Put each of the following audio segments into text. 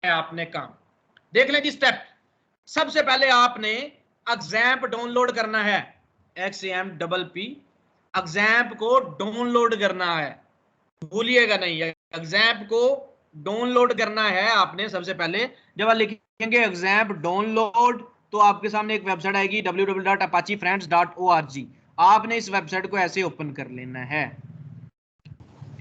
आपने काम। देख लें जी स्टेप। सबसे पहले आपने एग्जैम्प डाउनलोड करना है, XAMPP एग्जैम्प को डाउनलोड करना है, भूलिएगा नहीं, एग्जैम्प को डाउनलोड करना है आपने। सबसे पहले जब आप लिखेंगे एग्जैम्प डाउनलोड तो आपके सामने एक वेबसाइट आएगी www.apachefriends.org। आपने इस वेबसाइट को ऐसे ओपन कर लेना है,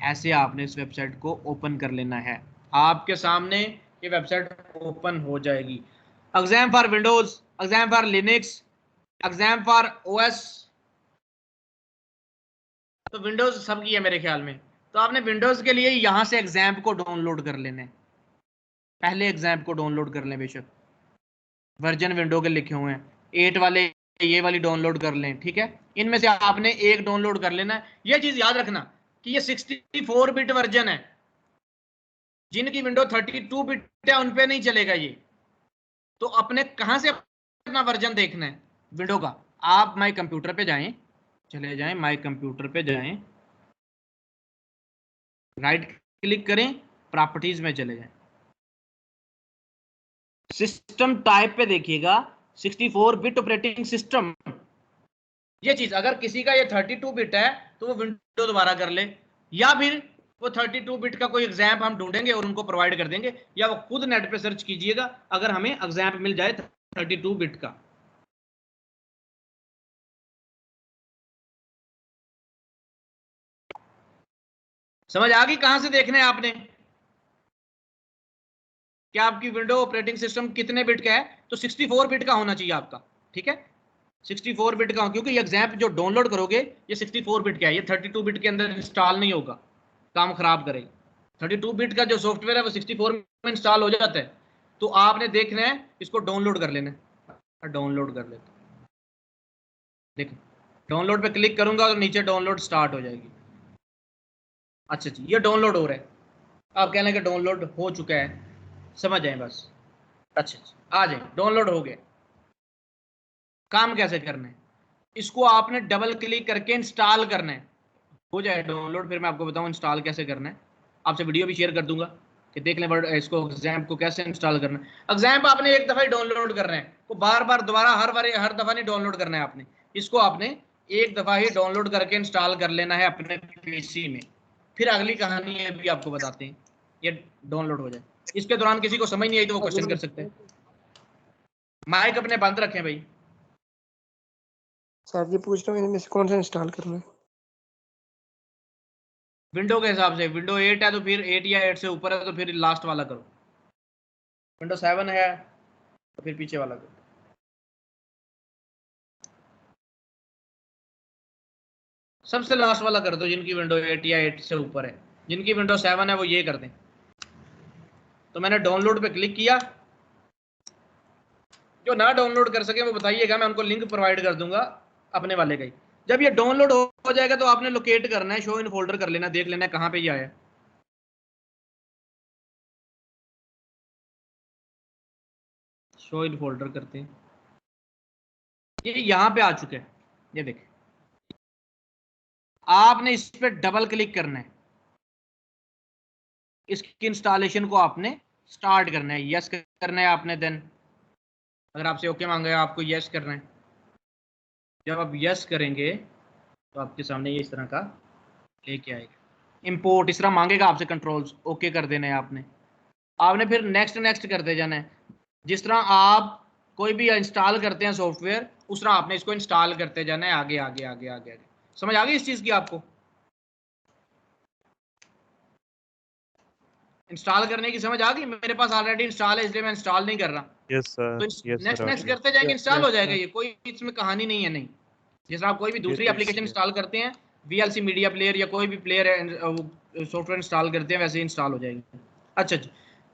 ऐसे आपने इस वेबसाइट को ओपन कर लेना है। आपके सामने ये वेबसाइट ओपन हो जाएगी। Exam for Windows, exam for Linux, exam for OS, तो विंडोज सबकी है मेरे ख्याल में। तो आपने विंडोज के लिए यहां से एग्जाम को डाउनलोड कर लेने, पहले एग्जाम को डाउनलोड कर लें, बेशक वर्जन विंडो के लिखे हुए हैं, 8 वाले ये वाली डाउनलोड कर लें, ठीक है। इनमें से आपने एक डाउनलोड कर लेना है। ये चीज याद रखना कि ये 64 बिट वर्जन है, जिनकी विंडो 32 बिट है उन पे नहीं चलेगा ये। तो अपने कहां से अपना वर्जन देखना है विंडो का, आप माई कंप्यूटर पे जाएं, चले जाएं माई कंप्यूटर पे जाएं, राइट क्लिक करें, प्रॉपर्टीज में चले जाएं, सिस्टम टाइप पे देखिएगा 64 बिट ऑपरेटिंग सिस्टम। ये चीज अगर किसी का ये 32 बिट है तो वो विंडो दोबारा कर ले, या फिर वो 32 बिट का कोई एग्जाम्प हम ढूंढेंगे और उनको प्रोवाइड कर देंगे, या वो खुद नेट पे सर्च कीजिएगा अगर हमें एग्जाम्प मिल जाए 32 बिट का। समझ आ गई कहां से देखना है आपने, क्या आपकी विंडो ऑपरेटिंग सिस्टम कितने बिट का है? तो 64 बिट का होना चाहिए आपका, ठीक है, 64 बिट का, क्योंकि ये एग्जाम्प जो डाउनलोड करोगे ये 64 बिट का है, ये 32 बिट के अंदर इंस्टॉल नहीं होगा, काम खराब करेगा। 32 बिट का जो सॉफ्टवेयर है वो 64 में इंस्टॉल हो जाता है। तो आपने देखना है इसको डाउनलोड कर लेना है, डाउनलोड कर लेते, देखो डाउनलोड पे क्लिक करूंगा तो नीचे डाउनलोड स्टार्ट हो जाएगी। अच्छा जी, ये डाउनलोड हो रहा है, आप कहने का डाउनलोड हो चुका है, समझ जाए बस। अच्छा आ जाए, डाउनलोड हो गया। काम कैसे करना है, इसको आपने डबल क्लिक करके इंस्टॉल करना है, हो जाए डाउनलोड, फिर मैं आपको बताऊं इंस्टॉल कैसे करना है। आपसे वीडियो भी शेयर कर दूंगा कि देख लें वर्ड इसको एग्जाम्प को कैसे इंस्टॉल करना है। एग्जाम्प आपने एक दफा ही डाउनलोड करना है, वो बार बार दोबारा हर दफा नहीं डाउनलोड करना है आपने, इसको आपने एक दफा ही डाउनलोड करके इंस्टॉल कर लेना है अपने पीसी में। फिर अगली कहानी है भी आपको बताते हैं, ये डाउनलोड हो जाए। इसके दौरान किसी को समझ नहीं आई तो वो क्वेश्चन कर सकते हैं। माइक अपने बंद रखें भाई। सर जी पूछ रहा हूँ इनमें से कौन सा इंस्टॉल करना है? विंडो के हिसाब से, विंडो 8 है तो फिर 8 या 8 से ऊपर है तो फिर लास्ट वाला करो, विंडो 7 है तो फिर पीछे वाला करो। सबसे लास्ट वाला कर दो जिनकी विंडो 8 या 8 से ऊपर है, जिनकी विंडो 7 है वो ये कर दें। तो मैंने डाउनलोड पे क्लिक किया, जो ना डाउनलोड कर सके वो बताइएगा, मैं उनको लिंक प्रोवाइड कर दूंगा अपने वाले का ही। जब ये डाउनलोड हो जाएगा तो आपने लोकेट करना है, शो इन फोल्डर कर लेना, देख लेना कहाँ पे ये आया। शो इन फोल्डर करते हैं, ये यहाँ पे आ चुके हैं, ये देखें। आपने इस पे डबल क्लिक करना है, इसकी इंस्टॉलेशन को आपने स्टार्ट करना है, यस करना है आपने। देन अगर आपसे ओके मांगा है आपको यस करना है। जब आप यस करेंगे तो आपके सामने ये इस तरह का लेके आएगा, इंपोर्ट इस तरह मांगेगा आपसे, कंट्रोल्स ओके कर देना है आपने। आपने फिर नेक्स्ट नेक्स्ट करते जाना है, जिस तरह आप कोई भी इंस्टॉल करते हैं सॉफ्टवेयर उस तरह आपने इसको इंस्टॉल करते जाना है, आगे आगे आगे आगे आगे। समझ आ गई इस चीज़ की आपको? इंस्टॉल करने की समझ आ गई? मेरे पास ऑलरेडी इंस्टॉल है इसलिए मैं इंस्टॉल नहीं कर रहा। यस सर, तो यस नेक्स्ट सर। नेक्स्ट करते जाएंगे इंस्टॉल हो जाएगा ये, कोई इसमें कहानी नहीं है। नहीं, जिस तरह आप कोई भी दूसरी एप्लीकेशन इंस्टॉल करते हैं, VLC मीडिया प्लेयर या कोई भी प्लेयर सॉफ्टवेयर इंस्टॉल करते हैं, वैसे ही इंस्टॉल हो जाएगी। अच्छा जी,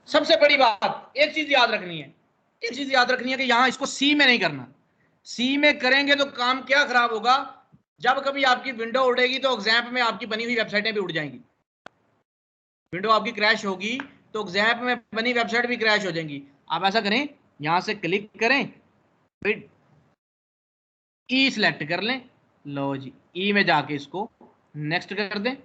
सबसे बड़ी बात एक चीज याद रखनी है, एक चीज याद रखनी है कि यहाँ इसको सी में नहीं करना। सी में करेंगे तो काम क्या खराब होगा, जब कभी आपकी विंडो उड़ेगी तो एग्जाम्प में आपकी बनी हुई वेबसाइटें भी उड़ जाएंगी। विंडो आपकी क्रैश होगी तो एग्जाम्प में बनी वेबसाइट भी क्रैश हो जाएंगी। आप ऐसा करें, यहां से क्लिक करें, फिर ई सिलेक्ट कर लें, लो जी ई में जाके इसको नेक्स्ट कर दें,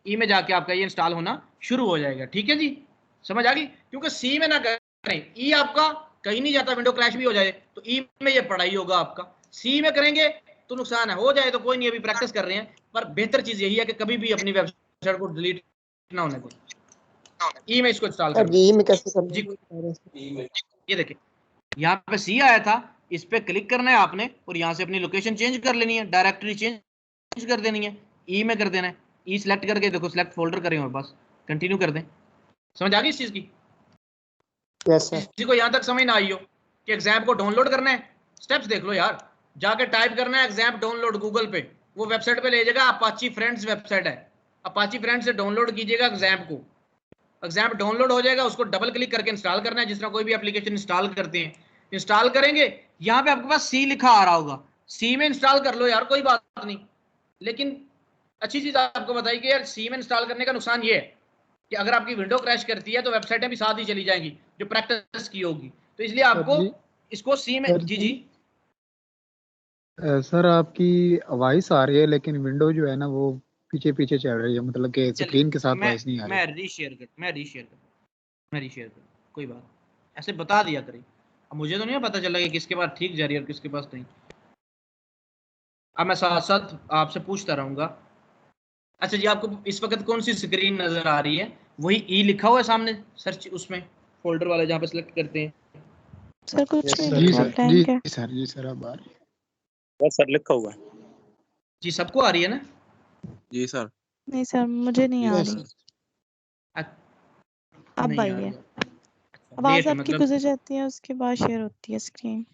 ई में जाके आपका ये इंस्टॉल होना शुरू हो जाएगा। ठीक है जी, समझ आ गई? क्योंकि सी में ना करें, ई आपका कहीं नहीं जाता, विंडो क्रैश भी हो जाए तो ई में ये पढ़ाई होगा आपका। सी में करेंगे तो नुकसान है, हो जाए तो कोई नहीं, अभी प्रैक्टिस कर रहे हैं, पर बेहतर चीज यही है कि कभी भी अपनी वेबसाइट को डिलीट ना होने दें। ई में इसको इंस्टॉल सर कर जी में कैसे करना जी। है? ये देखिए यहाँ पे सी आया था, इस पे क्लिक करना है आपने और यहाँ से अपनी लोकेशन चेंज कर लेनी है, डायरेक्टरी चेंज कर देनी है, ई में कर देना है। ई सिलेक्ट करके देखो सिलेक्ट फोल्डर करें और बस कंटिन्यू कर दें। समझ आ गई इस चीज की? Yes sir. किसी को यहाँ तक समझ ना आई हो कि एग्जाम को डाउनलोड करना है, स्टेप्स देख लो यार, जाके टाइप करना है एग्जाम डाउनलोड गूगल पे, वो वेबसाइट पे ले जाएगा, अपाची फ्रेंड्स वेबसाइट है, अपाची फ्रेंड्स से डाउनलोड कीजिएगा एग्जाम को, एग्जाम डाउनलोड हो जाएगा, उसको डबल क्लिक करके इंस्टॉल करना है, जिस तरह कोई भी एप्लीकेशन इंस्टॉल करते हैं। इंस्टॉल करेंगे, यहाँ पे आपके पास सी लिखा आ रहा होगा, सी में इंस्टॉल कर लो यार, कोई बात नहीं। लेकिन अच्छी चीज आपको बताई कि यार सी में इंस्टॉल करने का नुकसान ये है कि अगर आपकी विंडो क्रैश करती है तो वेबसाइटें भी साथ ही चली जाएंगी जो प्रैक्टिस की होगी, तो इसलिए सर आपको जी, इसको सी में। सर जी जी, जी सर आपकी वॉइस आ रही है लेकिन विंडो जो है ना वो पीछे पीछे चल रही है, मतलब कि चलिए, स्क्रीन के साथ मैं वॉइस नहीं आ रही। मैं रीशेयर कर मैं रीशेयर कर मैं रीशेयर कर कोई बात, ऐसे बता दिया करें, अब मुझे तो नहीं पता चला कि किसके पास ठीक जा रही है और किसके पास नहीं। अब मैं साथ साथ आपसे पूछता रहूंगा। अच्छा जी, आपको इस वक्त कौन सी स्क्रीन नजर आ रही है? वही ई लिखा हुआ है सामने सर्च उसमें, फोल्डर वाले जहाँ पे सिलेक्ट करते हैं। सर कुछ नहीं जी लिख रहा, सर, ब्लैंक है। जी सर अब आ रही है। बस सर लिखा हुआ है। जी सबको आ रही है ना? जी सर। नहीं सर मुझे नहीं आ यस रही, सर। अब नहीं आ आई रही है। है। आवाज लेट आपकी मतलब, गुजर जाती है, उसके बाद शेयर होती है स्क्रीन।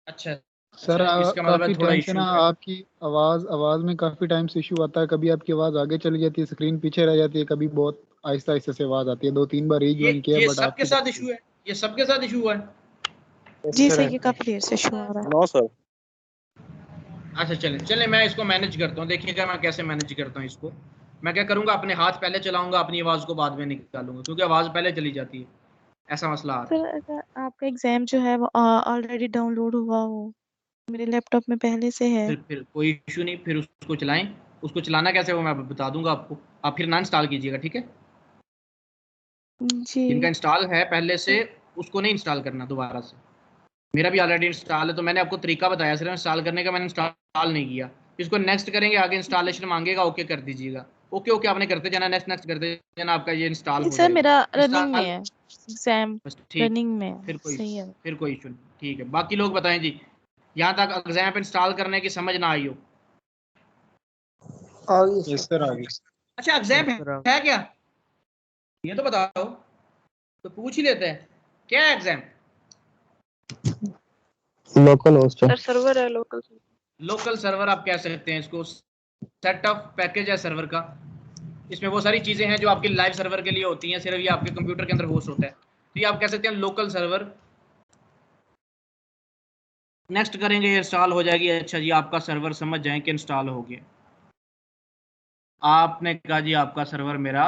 अच्छा सर अच्छा, इसका मतलब काफी है थोड़ा टाइम से इशू ना है। आपकी आवाज आवाज में काफी टाइम से इशू आता है, कभी आपकी आवाज आगे चली जाती है, स्क्रीन पीछे रह जाती है, कभी बहुत आहिस्ता आहिस्ता से आवाज आती है। 2-3 बार रीज्वाइन किया ये बट सबके आपकी साथ बात इशू है, ये सबके साथ इशू हुआ है। जी सर ये काफी देर से शो आ रहा है। No sir. अच्छा चले चले, मैं इसको मैनेज करता हूँ, देखिएगा मैं कैसे मैनेज करता हूँ इसको। मैं क्या करूँगा, अपने हाथ पहले चलाऊंगा, अपनी आवाज़ को बाद में निकालूंगा, क्योंकि आवाज़ पहले चली जाती है, ऐसा मसला आ रहा सर अगर आपका एग्जाम जो है वो ऑलरेडी डाउनलोड हुआ हो, मेरे लैपटॉप में पहले से है। है। फिर कोई इशू नहीं, फिर उसको चलाएं। उसको चलाना कैसे वो मैं बता दूंगा आपको, आप फिर ना इंस्टॉल कीजिएगा, ठीक है? जी जिनका इंस्टॉल है पहले से, उसको नहीं इंस्टॉल करना दोबारा से। मेरा भी ऑलरेडी इंस्टॉल है, तो मैंने आपको तरीका बताया सिर्फ इंस्टॉल करने का, मैंने इंस्टॉल नहीं किया। इसको नेक्स्ट करेंगे, आगे इंस्टॉलेशन मांगेगा, ओके कर दीजिएगा। ओके ओके आपने करते जाना, नेक्स्ट नेक्स्ट करते जाना, आपका ये इंस्टॉल नहीं हो सर जाएगा। मेरा रनिंग में इंस्टॉल है, एग्जाम बस ठीक, रनिंग में है, फिर कोई सही है। फिर कोई इशू नहीं, ठीक है। बाकी लोग बताएं जी, यहाँ तक एग्जाम इंस्टॉल करने की समझ ना आई हो। आ गई यस सर। सर आ गई। अच्छा एग्जाम है क्या, ये तो बताओ, तो पूछ ही लेते हैं, क्या है exam? Local host sir server है लोकल। लोकल सर्वर आप कह सकते हैं इसको, सेट ऑफ पैकेज है सर्वर का। इसमें वो सारी चीजें हैं जो आपके लाइव सर्वर के लिए होती हैं, सिर्फ ये आपके कंप्यूटर के अंदर होस्ट होता है, तो ये आप कह सकते हैं लोकल सर्वर। नेक्स्ट करेंगे, ये इंस्टॉल हो जाएगी। अच्छा जी, आपका सर्वर समझ जाए कि इंस्टॉल हो गया। आपने कहा जी आपका सर्वर मेरा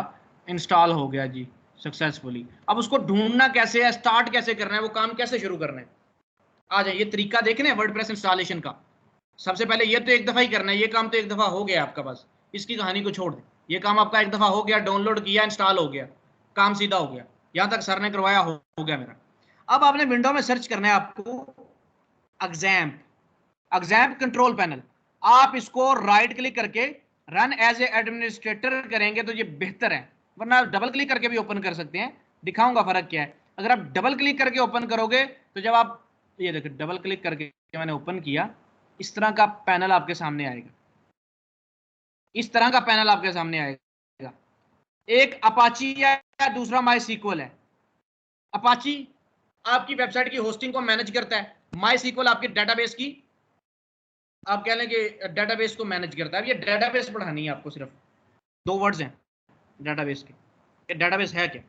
इंस्टॉल हो गया जी सक्सेसफुली। अब उसको ढूंढना कैसे है, स्टार्ट कैसे करना है, वो काम कैसे शुरू करना है, आ जाए ये तरीका देखने वर्डप्रेस इंस्टॉलेशन का। सबसे पहले ये तो एक दफा ही करना है, ये काम तो एक दफा हो गया आपका पास, इसकी कहानी को छोड़ दे। ये काम आपका एक दफा हो गया, डाउनलोड किया, इंस्टॉल हो गया, काम सीधा हो गया, यहां तक सर ने करवाया, हो गया मेरा। अब आपने विंडो में सर्च करना है आपको एग्जाम, एग्जाम कंट्रोल पैनल। आप इसको राइट क्लिक करके रन एज ए एडमिनिस्ट्रेटर करेंगे तो ये बेहतर है, वरना डबल क्लिक करके भी ओपन कर सकते हैं, दिखाऊंगा फर्क क्या है। अगर आप डबल क्लिक करके ओपन करोगे तो जब आप, ये देखो डबल क्लिक करके मैंने ओपन किया, इस तरह का पैनल आपके सामने आएगा, इस तरह का पैनल आपके सामने आएगा। एक अपाची है, दूसरा माई सीक्वल है। अपाची आपकी वेबसाइट की होस्टिंग को मैनेज करता है, माई सीक्वल आपकी डेटाबेस की, आप कह लें कि डेटाबेस को मैनेज करता है। अब ये डेटाबेस पढ़ानी है आपको, सिर्फ 2 वर्ड्स हैं डेटाबेस के। ये डेटाबेस है क्या,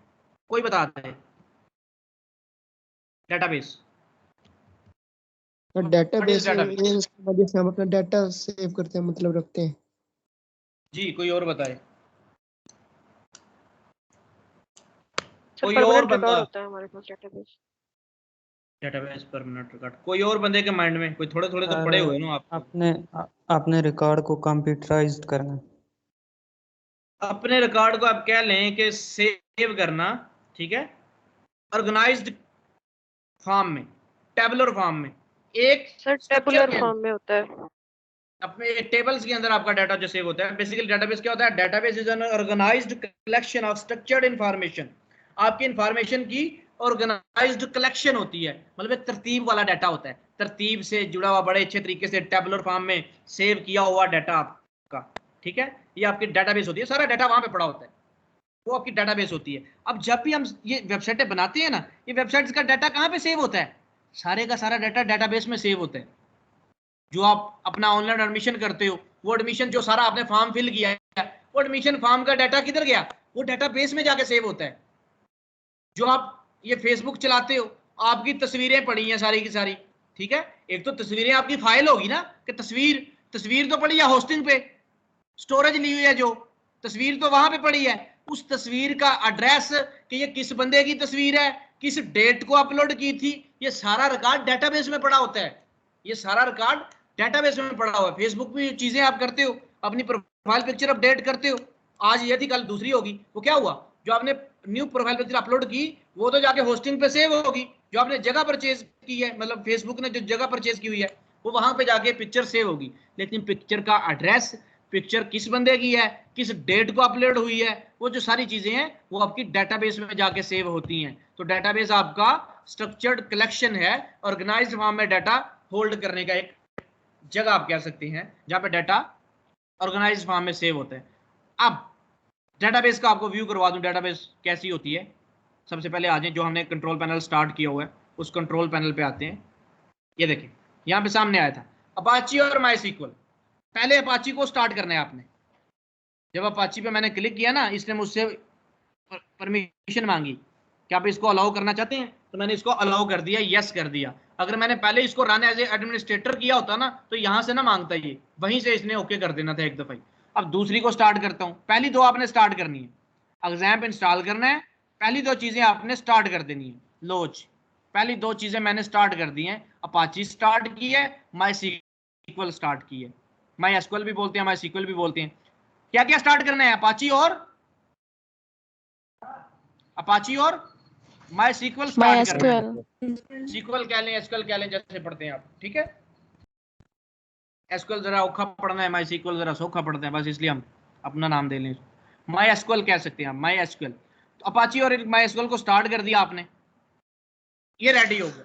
कोई बताता है? डेटाबेस, डेटाबेस इसकी वजह से हम अपना डाटा सेव करते हैं, मतलब रखते हैं। जी कोई और बताए, सर कोई और परमानेंट बंदा? रिकॉर्ड होता है हमारे पास डेटाबेस। डेटाबेस परमानेंट रिकॉर्ड, कोई और बंदे के माइंड में, कोई थोड़े थोड़े तो पड़े हुए ना आपको। अपने रिकॉर्ड को कंप्यूटराइज्ड करना। अपने रिकॉर्ड को आप कह लें कि सेव करना, ठीक है, ऑर्गेनाइज्ड फॉर्म में, टेबुलर फॉर्म में, एक सर टेबुलर फॉर्म में होता है। अपने टेबल्स के अंदर आपका डाटा जो सेव होता है। बेसिकली डाटाबेस क्या होता है? Database is an organised collection of structured information. आपकी इंफॉर्मेशन की ऑर्गेनाइज्ड कलेक्शन होती है, मतलब एक तरतीब वाला डाटा होता है, तरतीब से जुड़ा हुआ, बड़े अच्छे तरीके से टेबुलर फॉर्म में सेव किया हुआ डाटा आपका, ठीक है। ये आपकी डाटाबेस होती है, सारा डाटा वहां पे पड़ा होता है, वो आपकी डाटाबेस होती है। अब जब भी हम ये वेबसाइटें बनाते हैं ना, ये वेबसाइट्स का डाटा कहाँ पे सेव होता है? सारे का सारा डाटा डाटाबेस में सेव होता है। जो आप अपना ऑनलाइन एडमिशन करते हो, वो एडमिशन जो सारा आपने फॉर्म फिल किया है, वो एडमिशन फॉर्म का डाटा किधर गया? वो डाटाबेस में जाके सेव होता है। जो आप ये फेसबुक चलाते हो, आपकी तस्वीरें पड़ी हैं सारी की सारी, ठीक है। एक तो तस्वीरें आपकी फाइल होगी ना, कि तस्वीर तो पड़ी है होस्टिंग पे, स्टोरेज ली हुई है, जो तस्वीर तो वहां पे पड़ी है। उस तस्वीर का एड्रेस कि ये किस बंदे की तस्वीर है, किस डेट को अपलोड की थी, ये सारा रिकॉर्ड डाटाबेस में पड़ा होता है। ये सारा रिकॉर्ड डाटाबेस में पड़ा हुआ है। फेसबुक पे चीजें आप करते हो, अपनी प्रोफाइल पिक्चर अपडेट करते हो, आज ये थी कल दूसरी होगी, वो क्या हुआ? जो आपने न्यू प्रोफाइल पिक्चर अपलोड की, वो तो जाके होस्टिंग पे सेव होगी। जो आपने जगह परचेज की है, मतलब फेसबुक ने जो जगह परचेज की हुई है, वो वहां पे जाके पिक्चर सेव होगी। लेकिन पिक्चर का एड्रेस, पिक्चर किस बंदे की है, किस डेट को अपलोड हुई है, वो जो सारी चीजें हैं वो आपकी डाटाबेस में जाके सेव होती हैं। तो डाटाबेस आपका स्ट्रक्चर्ड कलेक्शन है, ऑर्गेनाइज्ड फॉर्म में डाटा होल्ड करने का एक जगह आप कह सकते हैं, जहां पे डाटा ऑर्गेनाइज्ड फॉर्म में सेव होता है। अब डाटाबेस का आपको व्यू करवा दूं, डाटाबेस कैसी होती है। सबसे पहले आ जाए, जो हमने कंट्रोल पैनल स्टार्ट किया हुआ है, उस कंट्रोल पैनल पे आते हैं। ये देखिए यहाँ पे सामने आया था अपाची और माईसीक्वल। पहले अपाची को स्टार्ट करना है आपने। जब अपाची पे मैंने क्लिक किया ना, इसने मुझसे परमिशन मांगी कि आप इसको अलाउ करना चाहते हैं, तो मैंने इसको अलाउ कर दिया, यस कर दिया। अगर मैंने पहले इसको रन एज ए एडमिनिस्ट्रेटर किया होता ना, तो यहाँ से ना मांगता, ये वहीं से इसने ओके कर देना था एक दफा ही। अब दूसरी को स्टार्ट करता हूँ। पहली दो आपने स्टार्ट करनी है, एग्जाम्प इंस्टॉल करना है, पहली दो चीजें आपने स्टार्ट कर देनी है। लोच पहली दो चीजें मैंने स्टार्ट कर दी हैं। अपाची स्टार्ट की है, माईसीक्वल स्टार्ट की है। माईएसक्यूएल भी बोलते हैं, माईसीक्वल भी बोलते हैं। क्या क्या स्टार्ट करना है? अपाची और माईसीक्वल स्टार्ट करना है। सीक्वल कह लें, एसक्यूएल कह लें, जैसे पढ़ते हैं आप, ठीक है। एसक्यूएल जरा औखा पढ़ना है, माईसीक्वल जरा सौखा पढ़ते हैं, बस इसलिए हम अपना नाम दे लें। माईएसक्यूएल कह सकते हैं, माईएसक्यूएल। तो अपाची और माईएसक्यूएल को स्टार्ट कर दिया आपने, ये रेडी हो गया,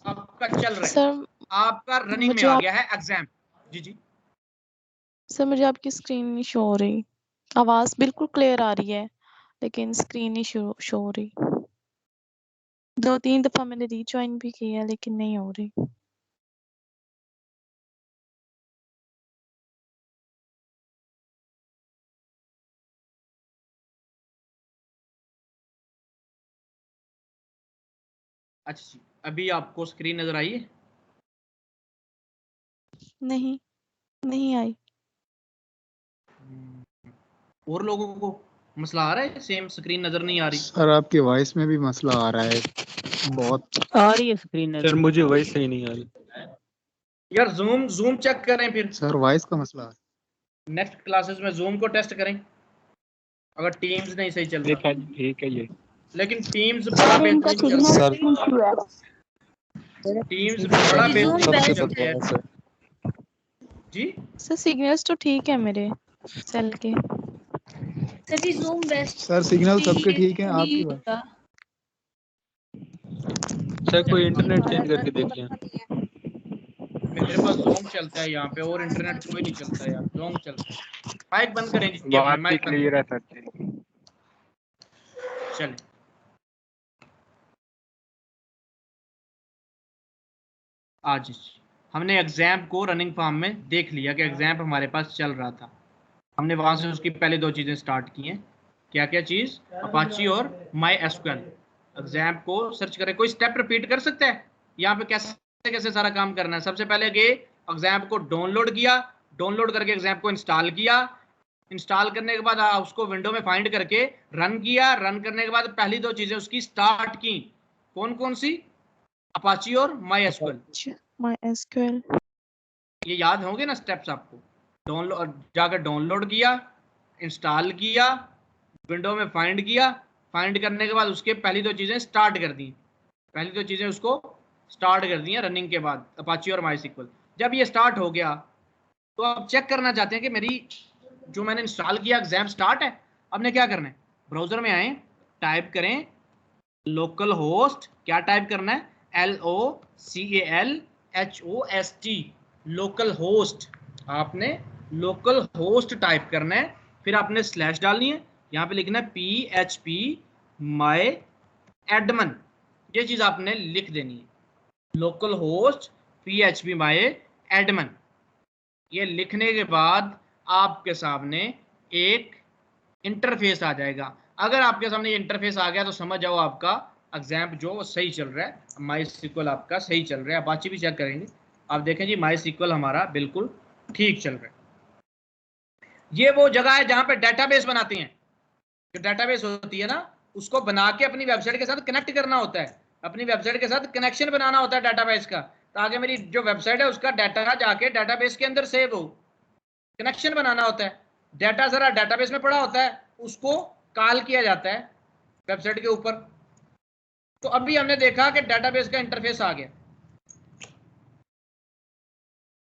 आपका चल रहा है। सर आपका रनिंग में आ गया है एग्जाम। जी जी सर, मुझे आपकी स्क्रीन नहीं शो हो रही। आवाज बिल्कुल क्लियर आ रही है, लेकिन स्क्रीन नहीं शो हो रही। 2-3 दफा मैंने रीजॉइन भी किया, लेकिन नहीं हो रही। अच्छा जी, अभी आपको स्क्रीन नजर आई है? नहीं आई। और लोगों को मसला आ रहा है, सेम स्क्रीन नजर नहीं आ रही? सर आपकी वॉइस में भी मसला आ रहा है, बहुत आ रही है स्क्रीन सर मुझे वही सही नहीं आ रही। यार जूम चेक करें फिर। सर वॉइस का मसला है। नेक्स्ट क्लासेस में जूम को टेस्ट करें, अगर टीम्स नहीं सही चल रहा। ठीक है ये। लेकिन टीम्स बड़ा बेहतरीन चलता है, टीम्स बड़ा बेहतरीन चलता है जी। सर सिग्नल्स तो ठीक है मेरे सेल के। सभी जूम बेस्ट। सर सिग्नल सबके ठीक है, आपकी बात। सर कोई इंटरनेट चेंज करके देखिए। मेरे पास जूम चलता है यहाँ पे, और इंटरनेट कोई नहीं चलता यार, जूम चलता है। माइक बंद करें जी, अपना माइक क्लियर है सर। चलें। आज हमने एग्जाम को रनिंग फॉर्म में देख लिया कि एग्जाम हमारे पास चल रहा था। हमने वहां से उसकी पहले दो चीजें स्टार्ट की हैं। क्या क्या चीज? अपाची और माईएसक्यूएल। एग्जाम को सर्च करें। कोई स्टेप रिपीट कर सकता है यहाँ पे? कैसे कैसे सारा काम करना है? सबसे पहले गए, एग्जाम को डाउनलोड किया, डाउनलोड करके एग्जाम को इंस्टॉल किया, इंस्टॉल करने के बाद उसको विंडो में फाइंड करके रन किया, रन करने के बाद पहली दो चीजें उसकी स्टार्ट की। कौन कौन सी? अपाची और माईएसक्यूएल। माईएसक्यूएल ये याद होंगे ना स्टेप्स आपको? डाउनलोड, जाकर डाउनलोड किया, इंस्टॉल किया, विंडो में फाइंड किया, फाइंड करने के बाद उसके पहली दो चीजें स्टार्ट कर दी। पहली तो चीज़ें उसको स्टार्ट कर दी हैं रनिंग के बाद अपाची और माईसीक्वल। जब ये स्टार्ट हो गया तो आप चेक करना चाहते हैं कि मेरी जो मैंने इंस्टॉल किया एग्जाम स्टार्ट है। अब ने क्या करना है, ब्राउजर में आए, टाइप करें लोकल होस्ट, क्या टाइप करना है, LOCALHOST, लोकल होस्ट। आपने लोकल होस्ट टाइप करना है, फिर आपने स्लैश डालनी है, यहाँ पे लिखना है PHP my admin, ये चीज आपने लिख देनी है, local host PHP my admin। ये लिखने के बाद आपके सामने एक इंटरफेस आ जाएगा। अगर आपके सामने ये इंटरफेस आ गया तो समझ जाओ आपका एग्जाम जो सही चल रहा है, माईसीक्वल आपका सही चल रहा है। अपाची भी चेक करेंगे, आप देखें जी माईसीक्वल हमारा बिल्कुल ठीक चल रहा है। ये वो जगह है जहां पे डेटाबेस बनाते हैं। जो डेटाबेस होती है ना, उसको बना के अपनी वेबसाइट के साथ कनेक्ट करना होता है, अपनी वेबसाइट के साथ कनेक्शन बनाना होता है डेटाबेस का, ताकि मेरी जो वेबसाइट है उसका डाटा जाके डेटाबेस के अंदर सेव हो। कनेक्शन बनाना होता है, डाटा जरा डेटाबेस में पड़ा होता है, उसको कॉल किया जाता है वेबसाइट के ऊपर। तो अभी हमने देखा कि डेटाबेस का इंटरफेस आ गया।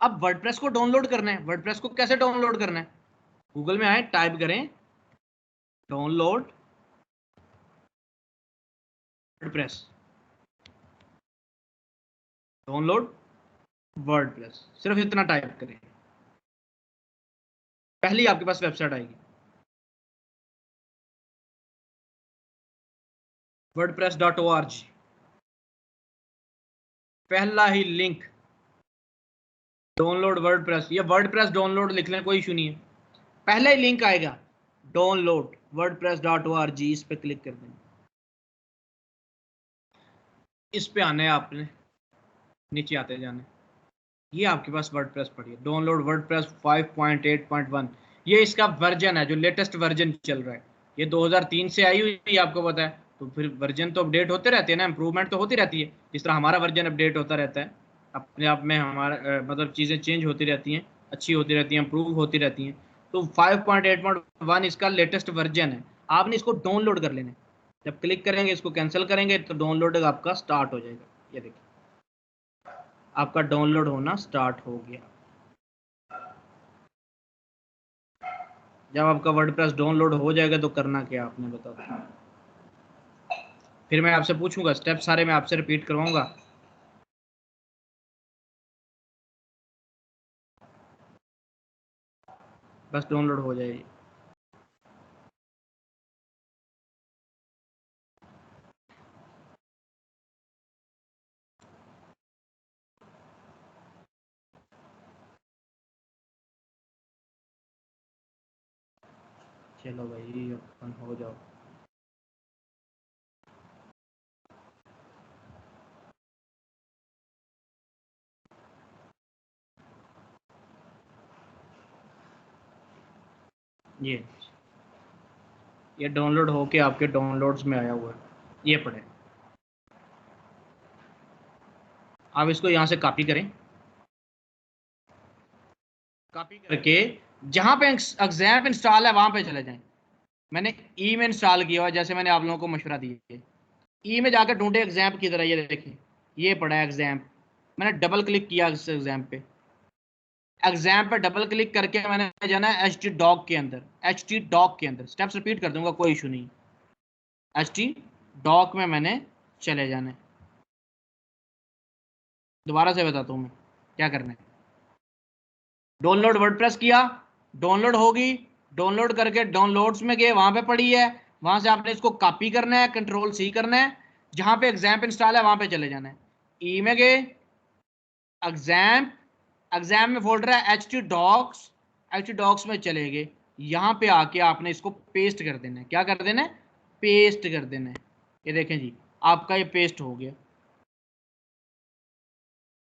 अब वर्डप्रेस को डाउनलोड करना है। वर्डप्रेस को कैसे डाउनलोड करना है, गूगल में आए, टाइप करें डाउनलोड वर्डप्रेस, डाउनलोड वर्डप्रेस, सिर्फ इतना टाइप करें, पहली आपके पास वेबसाइट आएगी wordpress.org। पहला ही लिंक डाउनलोड वर्डप्रेस, ये वर्डप्रेस डाउनलोड लिख लें, कोई इशू नहीं है। पहला ही लिंक आएगा डाउनलोड wordpress.org, इस पे क्लिक कर दें। इस पे आना है आपने, नीचे आते जाना, ये आपके पास वर्डप्रेस पड़ी है, डाउनलोड वर्डप्रेस 5.8.1, ये इसका वर्जन है जो लेटेस्ट वर्जन चल रहा है। ये 2003 से आई हुई है, आपको पता है, तो फिर वर्जन तो अपडेट होते रहते हैं ना, इंप्रूवमेंट तो होती रहती है, जिस तरह हमारा वर्जन अपडेट होता रहता है अपने आप में, हमारा मतलब चीज़ें चेंज होती रहती हैं, अच्छी होती रहती हैं, इंप्रूव होती रहती हैं। तो 5.8.1 इसका लेटेस्ट वर्जन है, आपने इसको डाउनलोड कर लेना है। जब क्लिक करेंगे, इसको कैंसिल करेंगे तो डाउनलोड आपका स्टार्ट हो जाएगा। ये देखिए आपका डाउनलोड होना स्टार्ट हो गया। जब आपका वर्डप्रेस डाउनलोड हो जाएगा तो करना क्या आपने बताओ, फिर मैं आपसे पूछूंगा, स्टेप सारे मैं आपसे रिपीट करवाऊंगा। बस डाउनलोड हो जाएगी। चलो भाई ओपन हो जाओ। ये डाउनलोड होके आपके डाउनलोड्स में आया हुआ है, ये पढ़े। आप इसको यहाँ से कॉपी करें, कॉपी करके जहाँ पे एग्जाम इंस्टॉल है वहाँ पे चले जाएं। मैंने ई में इंस्टॉल किया हुआ, जैसे मैंने आप लोगों को मशवरा दिया, ई में जाकर ढूंढे एग्जाम की तरह, ये देखिए ये पड़ा है एग्जाम। मैंने डबल क्लिक किया इस एग्जाम पे, एग्जाम पे डबल क्लिक करके मैंने जाना है htdoc के अंदर, htdoc के अंदर, स्टेप्स रिपीट कर दूंगा कोई इशू नहीं। htdoc में मैंने चले जाना है, दोबारा से बताता हूँ मैं क्या करना है। डाउनलोड वर्डप्रेस किया, डाउनलोड होगी, डाउनलोड करके डाउनलोड्स में गए, वहां पे पड़ी है, वहां से आपने इसको कॉपी करना है, Ctrl+C करना है, जहां पे एग्जाम इंस्टॉल है वहां पे चले जाना है। ई में गए, एग्जाम में फोल्डर है htdocs में चले गए, यहाँ पे आके आपने इसको पेस्ट कर देना है। क्या कर देना है, पेस्ट कर देना है। ये देखें जी आपका ये पेस्ट हो गया,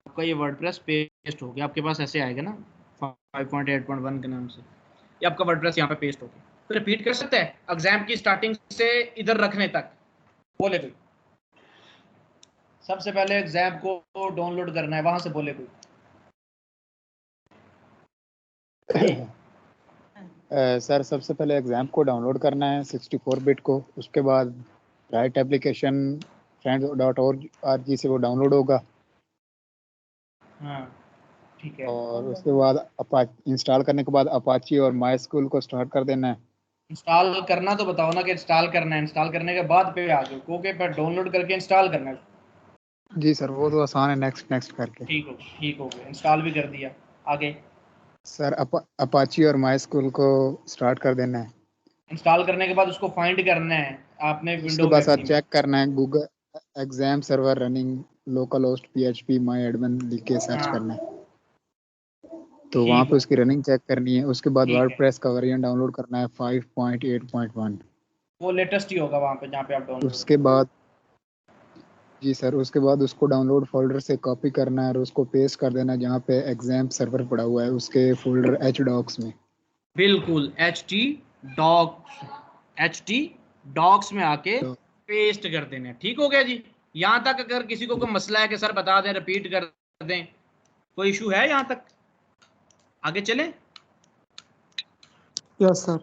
आपका ये वर्डप्रेस पेस्ट हो गया, आपके पास ऐसे आएगा ना 5.8.1 के नाम से, ये आपका वर्डप्रेस यहाँ पे पेस्ट हो गया। तो रिपीट कर सकते हैं एग्जाम की स्टार्टिंग से इधर रखने तक, बोले कोई। सबसे पहले एग्जाम को डाउनलोड करना है, वहां से बोले कोई। सर सबसे पहले एग्जाम को डाउनलोड करना है 64 बिट को, उसके बाद राइट एप्लीकेशन friends.org से वो डाउनलोड होगा। हाँ ठीक है। और उसके बाद इंस्टॉल करने के बाद अपाची और माई स्कूल को स्टार्ट कर देना है। इंस्टॉल करना तो बताओ ना कि इंस्टॉल करना है, इंस्टॉल करने के बाद पे आ जाओ क्योंकि पर डाउनलोड करके इंस्टॉल करना है। जी सर वो तो आसान है, नेक्स्ट करके। ठीक हो गया, इंस्टॉल भी कर दिया। आगे सर अपाची और माई स्कूल को स्टार्ट कर देना है। इंस्टॉल करने के बाद उसको फाइंड करना है आपने उसके विंडो बाद में सर चेक करना है Google exam server running local host PHP माई एडमिन लिख के सर्च करना है, तो वहाँ पे उसकी रनिंग चेक करनी है। उसके बाद वर्डप्रेस का वर्जन डाउनलोड करना है 5.8.1। वो लेटेस्ट ही होगा वहाँ पे जहाँ पे आप डाउनलोड। उसके बाद जी सर उसके बाद उसको डाउनलोड फोल्डर से कॉपी करना है और उसको पेस्ट कर देना जहाँ पे एग्जाम सर्वर पड़ा हुआ है उसके फोल्डर HDocs में। बिल्कुल HT डॉक्स में आके पेस्ट कर देना। ठीक हो गया जी। यहाँ तक अगर किसी को कोई मसला है कि सर बता दें, रिपीट कर दें, कोई इशू है यहाँ तक? आगे चलें। Yes sir.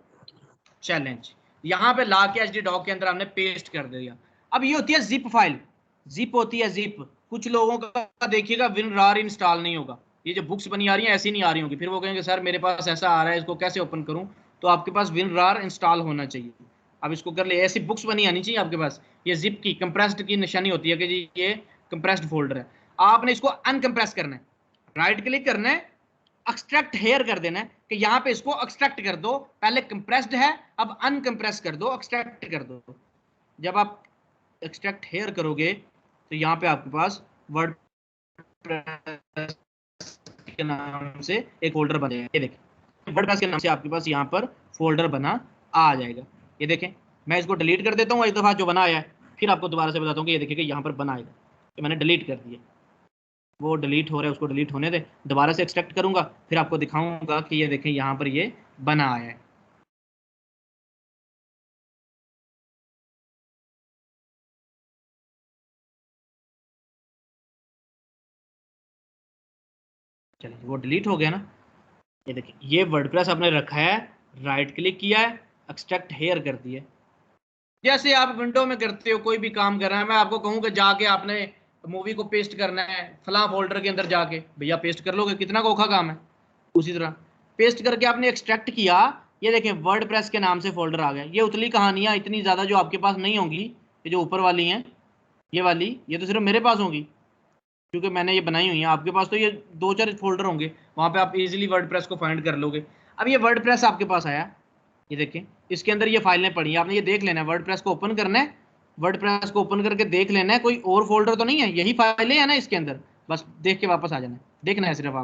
चैलेंज यहाँ पे ला के HT डॉक के अंदर हमने पेस्ट कर दिया। अब ये होती है जिप फाइल, जिप होती है जिप। कुछ लोगों का देखिएगा WinRAR इंस्टॉल नहीं होगा, ये जो बुक्स बनी आ रही हैं ऐसी नहीं आ रही होंगी, फिर वो कहेंगे सर मेरे पास ऐसा आ रहा है इसको कैसे ओपन करूं? तो आपके पास WinRAR इंस्टॉल होना चाहिए। अब इसको कर ले, ऐसी बुक्स बनी आनी चाहिए आपके पास। ये जिप की कंप्रेस्ड की निशानी होती है कि जी ये कंप्रेस्ड फोल्डर है। आपने इसको अनकंप्रेस करना है, राइट क्लिक करना है, एक्सट्रैक्ट हेयर कर देना है कि यहाँ पे इसको एक्सट्रैक्ट कर दो। पहले कंप्रेस्ड है, अब अनकंप्रेस कर दो, एक्सट्रैक्ट कर दो। जब आप एक्सट्रैक्ट हेयर करोगे तो यहाँ पे आपके पास वर्डप्रेस के नाम से एक फोल्डर बनेगा। ये देखें वर्डप्रेस के नाम से आपके पास यहाँ पर फोल्डर बना आ जाएगा। ये देखें मैं इसको डिलीट कर देता हूँ एक दफ़ा जो बना आया है, फिर आपको दोबारा से बताता हूँ कि ये देखिए कि यहाँ पर बना आएगा। तो मैंने डिलीट कर दिया, वो डिलीट हो रहा है, उसको डिलीट होने दे, दोबारा से एक्सट्रैक्ट करूँगा फिर आपको दिखाऊंगा कि ये देखें यहाँ पर ये बना आया है। चलिए वो डिलीट हो गया ना। ये देखिए ये वर्डप्रेस आपने रखा है, राइट क्लिक किया है, एक्सट्रैक्ट हेयर कर दिया। जैसे आप विंडो में करते हो कोई भी काम कर रहा है, मैं आपको कहूँ कि जाके आपने मूवी को पेस्ट करना है फला फोल्डर के अंदर जाके, भैया पेस्ट कर लोगे, कितना औखा काम है। उसी तरह पेस्ट करके आपने एक्सट्रैक्ट किया, ये देखें वर्डप्रेस के नाम से फोल्डर आ गया। ये उतली कहानियाँ इतनी ज़्यादा जो आपके पास नहीं होंगी, ये जो ऊपर वाली हैं ये वाली, ये तो सिर्फ मेरे पास होंगी क्योंकि मैंने ये बनाई हुई है। आपके पास तो ये 2-4 फोल्डर होंगे, वहाँ पे आप इजीली वर्डप्रेस को फाइंड कर लोगे। अब ये वर्डप्रेस आपके पास आया, ये देखें इसके अंदर ये फाइलें पड़ी हैं, आपने ये देख लेना है। वर्डप्रेस को ओपन करना है, वर्डप्रेस को ओपन करके देख लेना है कोई और फोल्डर तो नहीं है, यही फाइलें हैं ना इसके अंदर, बस देख के वापस आ जाना है। देखना है सिर्फ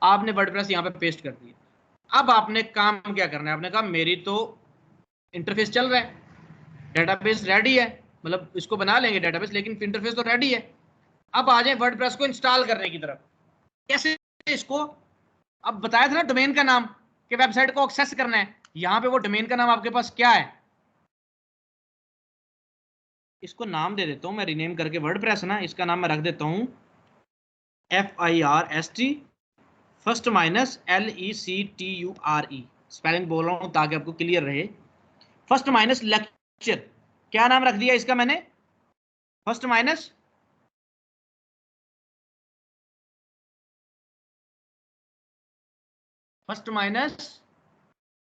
आपने वर्डप्रेस यहाँ पे पेस्ट कर दिया। अब आपने काम क्या करना है, आपने कहा मेरी तो इंटरफेस चल रहा है, डेटाबेस रेडी है, मतलब इसको बना लेंगे डेटाबेस, लेकिन इंटरफेस तो रेडी है। अब आ जाए वर्डप्रेस को इंस्टॉल करने की तरफ। कैसे इसको, अब बताया था ना डोमेन का नाम कि वेबसाइट को एक्सेस करना है, यहां पे वो डोमेन का नाम आपके पास क्या है, इसको नाम दे देता हूं मैं रीनेम करके वर्डप्रेस ना, इसका नाम मैं रख देता हूं FIRST first minus LECTURE। Spelling बोल रहा हूं ताकि आपको क्लियर रहे। फर्स्ट माइनस लेक्चर, क्या नाम रख दिया इसका मैंने, फर्स्ट माइनस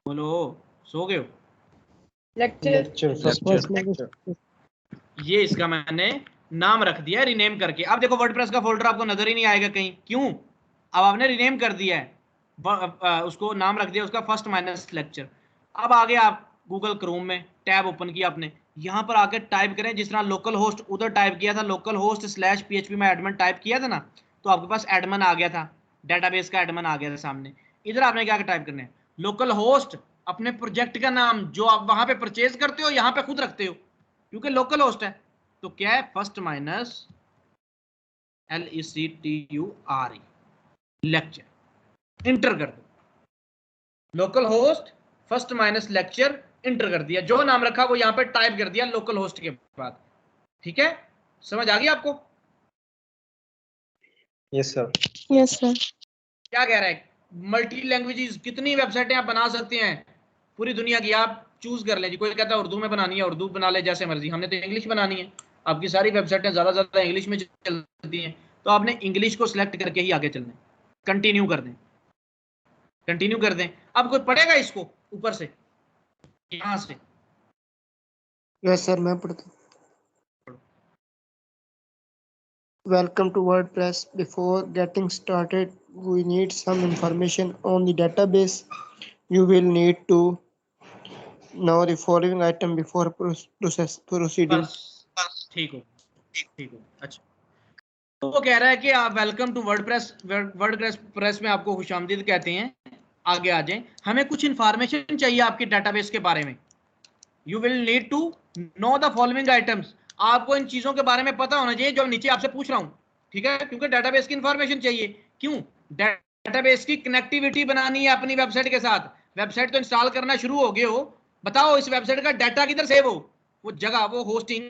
बोलो, सो गए हो? लेक्चर। ये इसका मैंने नाम रख दिया रीनेम करके। अब देखो वर्डप्रेस का फोल्डर आपको नजर ही नहीं आएगा कहीं, क्यों? अब आपने रीनेम कर दिया है, उसको नाम रख दिया उसका फर्स्ट माइनस लेक्चर। अब आगे आप गूगल क्रोम में टैब ओपन किया आपने, यहाँ पर आके टाइप करें जिस तरह लोकल होस्ट उधर टाइप किया था, लोकल होस्ट /PHP में एडमिन टाइप किया था ना, तो आपके पास एडमिन आ गया था, डेटाबेस का एडमिन आ गया था सामने। इधर आपने क्या टाइप करना है, लोकल होस्ट, अपने प्रोजेक्ट का नाम जो आप वहां पे परचेज करते हो यहाँ पे खुद रखते हो क्योंकि लोकल होस्ट है, तो क्या है first minus LECTURE lecture, inter कर दो। Local host first minus lecture inter कर दिया, जो नाम रखा वो यहाँ पे टाइप कर दिया लोकल होस्ट के बाद। ठीक है, समझ आ गई आपको? Yes sir. Yes sir. क्या कह रहा है, मल्टी लैंग्वेजेस कितनी वेबसाइटें आप बना सकते हैं पूरी दुनिया की, आप चूज कर लें जी। कोई कहता है उर्दू में बनानी है, उर्दू बना ले जैसे मर्जी, हमने तो इंग्लिश बनानी है, आपकी सारी वेबसाइटें ज़्यादा इंग्लिश में चलती हैं, तो आपने इंग्लिश को सिलेक्ट करके ही आगे चलना है। कंटिन्यू कर दें, कंटिन्यू कर दें। अब कोई पढ़ेगा इसको ऊपर से, यहाँ से? यस सर, मैं पढ़ता हूँ। Welcome to WordPress. Before getting started, we need some information on the database. You will need to know the following item before proceeding. ठीक हो। अच्छा, तो वो कह रहा है कि आप वेलकम टू वर्डप्रेस में आपको खुशामदीद कहते हैं। आगे आ जाएं, हमें कुछ इंफॉर्मेशन चाहिए आपकी डेटाबेस के बारे में। You will need to know the following items. आपको इन चीजों के बारे में पता होना चाहिए जो नीचे आपसे पूछ रहा हूं, ठीक है? क्योंकि डेटाबेस की इंफॉर्मेशन चाहिए। क्यों? डेटाबेस की कनेक्टिविटी बनानी है अपनी वेबसाइट के साथ। वेबसाइट तो इंस्टॉल करना शुरू हो गए हो, बताओ इस वेबसाइट का डाटा किधर सेव हो? वो जगह, वो होस्टिंग,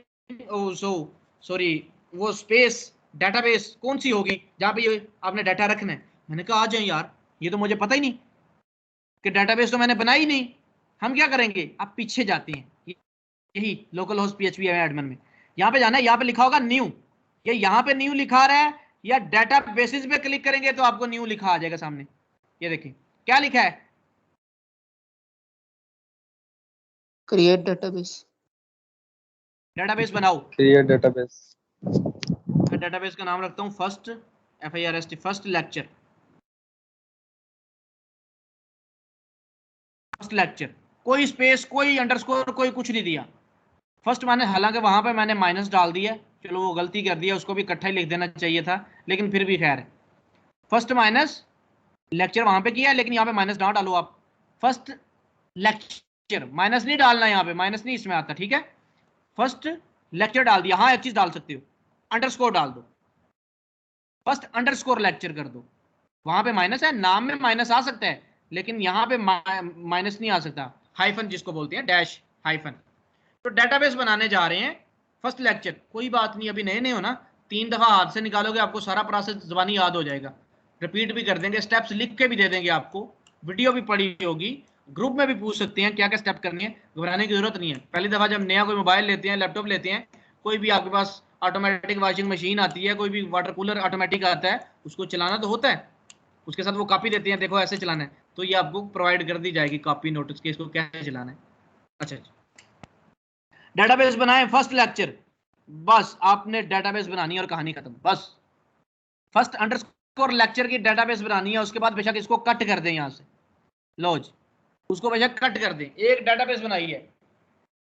वो स्पेस, डेटाबेस कौन सी होगी जहां पे ये आपने डाटा रखना है? मैंने कहा आ जाए यार, ये तो मुझे पता ही नहीं कि डेटाबेस तो मैंने बनाई नहीं। हम क्या करेंगे, आप पीछे जाते हैं, यही लोकल होस्ट PHP एडमिन में यहाँ पे जाना है, यहाँ पे लिखा होगा न्यू। ये यहाँ पे न्यू लिखा रहा है, या डाटा बेसिस पे क्लिक करेंगे तो आपको न्यू लिखा आ जाएगा सामने। ये देखिए क्या लिखा है, क्रिएट डेटाबेस। डेटाबेस बनाओ। Create database. मैं डेटाबेस का नाम रखता हूँ first, FIRST, first lecture. First lecture, कोई स्पेस, कोई अंडरस्कोर, कोई कुछ नहीं दिया। फर्स्ट मैंने, हालांकि वहां पे मैंने माइनस डाल दिया, चलो वो गलती कर दिया, उसको भी इकट्ठा ही लिख देना चाहिए था, लेकिन फिर भी खैर है। फर्स्ट माइनस लेक्चर वहां पे किया, लेकिन यहाँ पे माइनस ना डालो आप। फर्स्ट लेक्चर, माइनस नहीं डालना, यहाँ पे माइनस नहीं इसमें आता, ठीक है? फर्स्ट लेक्चर डाल दिया। हाँ, एक चीज डाल सकते हो, अंडरस्कोर डाल दो, फर्स्ट अंडरस्कोर लेक्चर कर दो। वहां पे माइनस है, नाम में माइनस आ सकता है, लेकिन यहाँ पे माइनस नहीं आ सकता। हाइफन जिसको बोलते हैं, डैश हाइफन। तो डेटाबेस बनाने जा रहे हैं, फर्स्ट लेक्चर। कोई बात नहीं, अभी नए नए हो ना, 3 दफा हाथ से निकालोगे आपको सारा प्रोसेस ज़बानी याद हो जाएगा। रिपीट भी कर देंगे, स्टेप्स लिख के भी दे देंगे आपको, वीडियो भी पड़ी होगी, ग्रुप में भी पूछ सकते हैं क्या क्या स्टेप करनी है, घबराने की जरूरत नहीं है। पहली दफा जब नया कोई मोबाइल लेते हैं, लैपटॉप लेते हैं, कोई भी आपके पास ऑटोमेटिक वॉशिंग मशीन आती है, कोई भी वाटर कूलर ऑटोमेटिक आता है, उसको चलाना तो होता है, उसके साथ वो कॉपी देते हैं, देखो ऐसे चलाना है, तो ये आपको प्रोवाइड कर दी जाएगी कॉपी नोटिस के, इसको कैसे चलाना है। अच्छा, डेटाबेस बनाएं, फर्स्ट लेक्चर, बस आपने डेटाबेस बनानी है और कहानी खत्म। बस फर्स्ट अंडरस्कोर लेक्चर की डेटाबेस बनानी है, उसके बाद बेशक इसको कट कर दें यहाँ से, लॉज उसको बेशक कट कर दें, एक डेटाबेस बनाई है।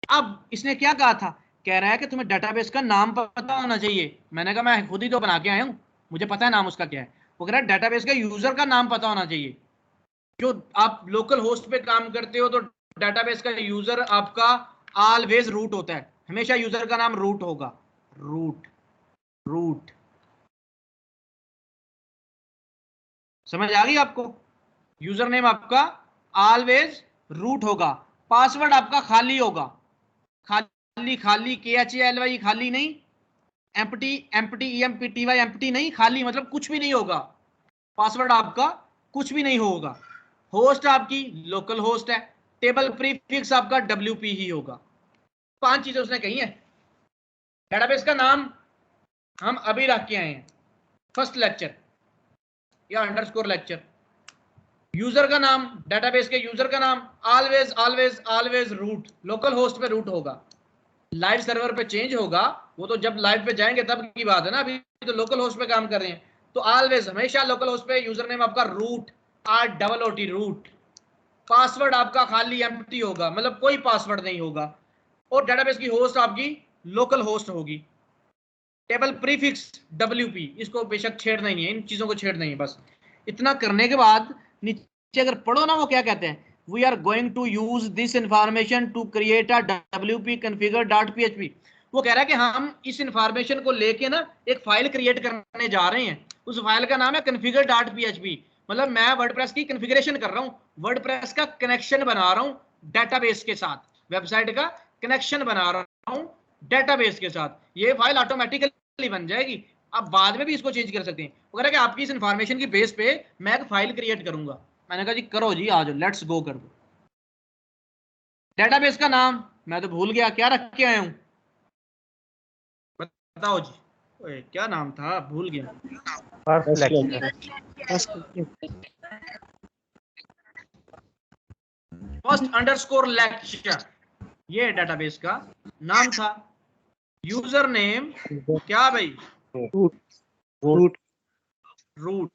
अब इसने क्या कहा था, कह रहा है कि तुम्हें डेटाबेस का नाम पता होना चाहिए। मैंने कहा मैं खुद ही तो बना के आया हूँ, मुझे पता है नाम उसका क्या है। वो कह रहा है डेटाबेस के यूजर का नाम पता होना चाहिए। जो आप लोकल होस्ट पे काम करते हो तो डेटाबेस का यूजर आपका ऑलवेज रूट होता है, हमेशा यूजर का नाम रूट होगा। रूट समझ आ गई आपको? यूजर नेम आपका ऑलवेज रूट होगा। पासवर्ड आपका खाली होगा, खाली KHALY, खाली नहीं, EMPTY नहीं, खाली मतलब कुछ भी नहीं होगा। पासवर्ड आपका कुछ भी नहीं होगा। होस्ट आपकी लोकल होस्ट है, टेबल प्रीफिक्स आपका WP ही होगा। 5 चीजें उसने कही है। डेटाबेस का नाम हम अभी रख के आए हैं, फर्स्ट लेक्चर या अंडरस्कोर लेक्चर। यूजर का नाम, डेटाबेस के यूजर का नाम ऑलवेज रूट, लोकल होस्ट पे रूट होगा। लाइव सर्वर पे चेंज होगा, वो तो जब लाइव पे जाएंगे तब की बात है ना, अभी तो लोकल होस्ट पे काम कर रहे हैं। तो ऑलवेज, हमेशा लोकल होस्ट पे यूजर नेम आपका रूट, ROOT रूट। पासवर्ड आपका खाली एम्प्टी होगा, मतलब कोई पासवर्ड नहीं होगा। और डेटाबेस की होस्ट आपकी लोकल होस्ट होगी। टेबल प्रीफिक्स WP, इसको बेशक छेड़ना ही नहीं है, इन चीजों को छेड़ना ही है। बस इतना करने के बाद नीचे अगर पढ़ो ना, वो क्या कहते हैं, we are going to use this information to create a WP configure.php। वो कह रहा है कि हम इस इंफॉर्मेशन को लेके ना एक फाइल क्रिएट करने जा रहे हैं, उस फाइल का नाम है configure.php। मतलब मैं वर्डप्रेस की कॉन्फ़िगरेशन कर रहा हूँ, वर्डप्रेस का कनेक्शन बना रहा हूँ डेटाबेस के साथ, वेबसाइट का कनेक्शन बना रहा हूँ डेटाबेस के साथ। ये फाइल ऑटोमेटिकली बन जाएगी, आप बाद में भी इसको चेंज कर सकते हैं। वो कह रहा है कि आपकी इस इंफॉर्मेशन की बेस पे मैं एक फाइल क्रिएट करूंगा। मैंने कहा जी करो जी, आ जाओ, लेट्स गो कर दो। डेटाबेस का नाम मैं तो भूल गया, क्या रख के आया हूं, बताओ जी। ओए क्या नाम था, भूल गया। फर्स्ट अंडरस्कोर लेक्चर, ये डेटाबेस का नाम था। यूजर नेम क्या भाई? Root root.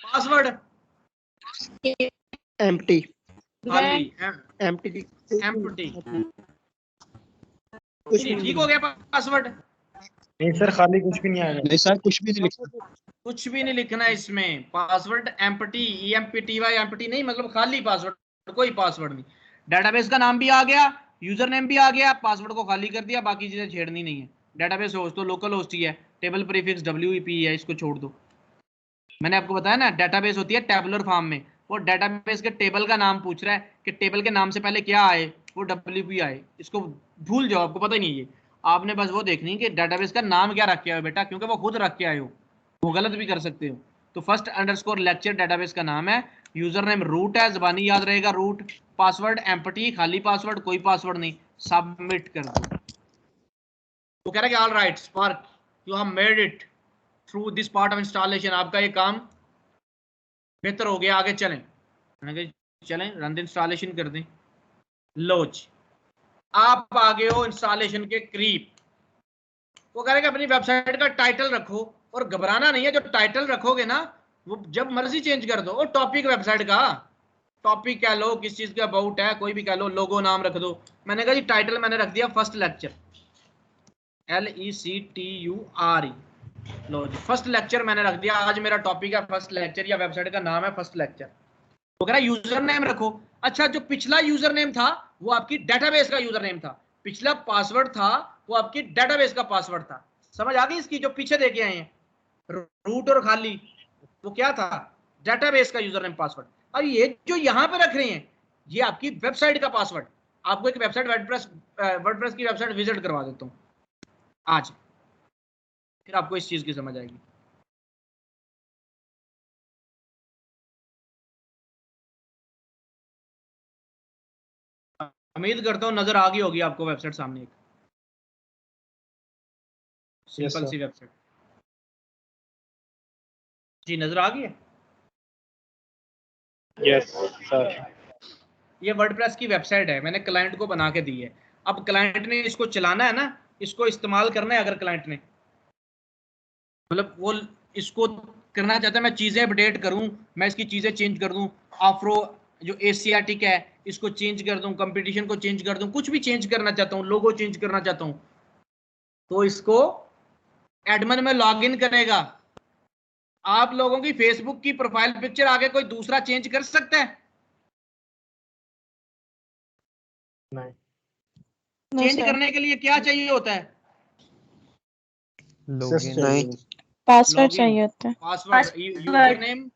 पासवर्ड एम्प्टी खाली एम्प्टी एम्प्टी। कुछ भी ठीक हो गया पासवर्ड? नहीं सर, खाली कुछ भी नहीं आएगा। नहीं सर, कुछ भी नहीं लिखना। कुछ भी नहीं लिखना है इसमें। पासवर्ड एम्प्टी, EMPTY एम्प्टी नहीं, मतलब खाली पासवर्ड, कोई पासवर्ड नहीं। डेटाबेस का नाम भी आ गया, यूजर नेम भी आ गया, पासवर्ड को खाली कर दिया, बाकी चीजें छेड़नी नहीं है। डेटाबेस होस्ट तो लोकल होस्ट ही है, टेबल प्रीफिक्स WEP है, इसको छोड़ दो। मैंने आपको बताया ना, डेटाबेस होती है टेबुलर फॉर्म में। वो डेटाबेस के टेबल का नाम पूछ रहा है कि टेबल के नाम से पहले क्या आए, वो WP आए। इसको भूल जाओ, आपको पता ही नहीं है ये। आपने बस वो देखनी है कि डेटाबेस का नाम क्या रख के आए हो बेटा, क्योंकि वो खुद रख के आए हो, वो गलत भी कर सकते हो। तो फर्स्ट अंडरस्कोर लेक्चर डेटाबेस का नाम है, यूजर नेम रूट है, जबानी याद रहेगा रूट, पासवर्ड एम्प्टी खाली पासवर्ड, कोई पासवर्ड नहीं, सबमिट कर दो। तो कह रहा है कि all right spark you have made it through this part of installation, आपका ये काम बेहतर हो गया, आगे चलें। मैंने कहा चलें रन इंस्टॉलेशन कर दें। लो जी, आप आगे हो इंस्टॉलेशन के करीब। वो कह रहे कि अपनी वेबसाइट का टाइटल रखो, और घबराना नहीं है, जो टाइटल रखोगे ना वो जब मर्जी चेंज कर दो। और टॉपिक वेबसाइट का टॉपिक कह लो, किस चीज के अबाउट है कोई भी कह लो, लोगो नाम रख दो। मैंने कहा जी टाइटल मैंने रख दिया फर्स्ट लेक्चर, LECTURE। लो जी, फर्स्ट लेक्चर मैंने रख दिया, आज मेरा टॉपिक है फर्स्ट लेक्चर, या वेबसाइट का नाम है फर्स्ट लेक्चर। तो कह रहा यूजर नेम रखो। अच्छा, जो पिछला यूजर नेम था वो आपकी डेटाबेस का यूजर नेम था, पिछला पासवर्ड था वो आपकी डेटाबेस का पासवर्ड था। समझ आ गई इसकी? जो पीछे देखे आए हैं रूट और खाली, वो क्या था? डेटाबेस का यूजर नेम पासवर्ड। और ये जो यहां पे रख रहे हैं ये आपकी वेबसाइट का पासवर्ड। आपको एक वेबसाइट वर्डप्रेस की वेबसाइट विजिट करवा देता हूं आज, फिर आपको इस चीज की समझ आएगी। उम्मीद करता हूँ नजर आ गई होगी आपको वेबसाइट सामने, एक सिंपल सी वेबसाइट जी, नजर आ गई है? Yes sir. ये वर्डप्रेस की वेबसाइट है, मैंने क्लाइंट को बना के दी है। अब क्लाइंट ने इसको चलाना है ना, इसको इस्तेमाल करना है। अगर क्लाइंट ने मतलब वो इसको करना चाहता है, मैं चीजें अपडेट करूं, मैं इसकी चीजें चेंज कर दूं, आफ्रो जो एशियाटिक है इसको चेंज कर दूं, कंपटीशन को चेंज कर दूं, कुछ भी चेंज करना चाहता हूं, लोगो चेंज करना चाहता हूं, तो इसको एडमिन में लॉगिन करेगा। आप लोगों की फेसबुक की प्रोफाइल पिक्चर आगे कोई दूसरा चेंज कर सकता है? नहीं। चेंज करने के लिए क्या चाहिए होता है? नहीं, पासवर्ड चाहिए होता है। पासवर्ड, यूजर नेम,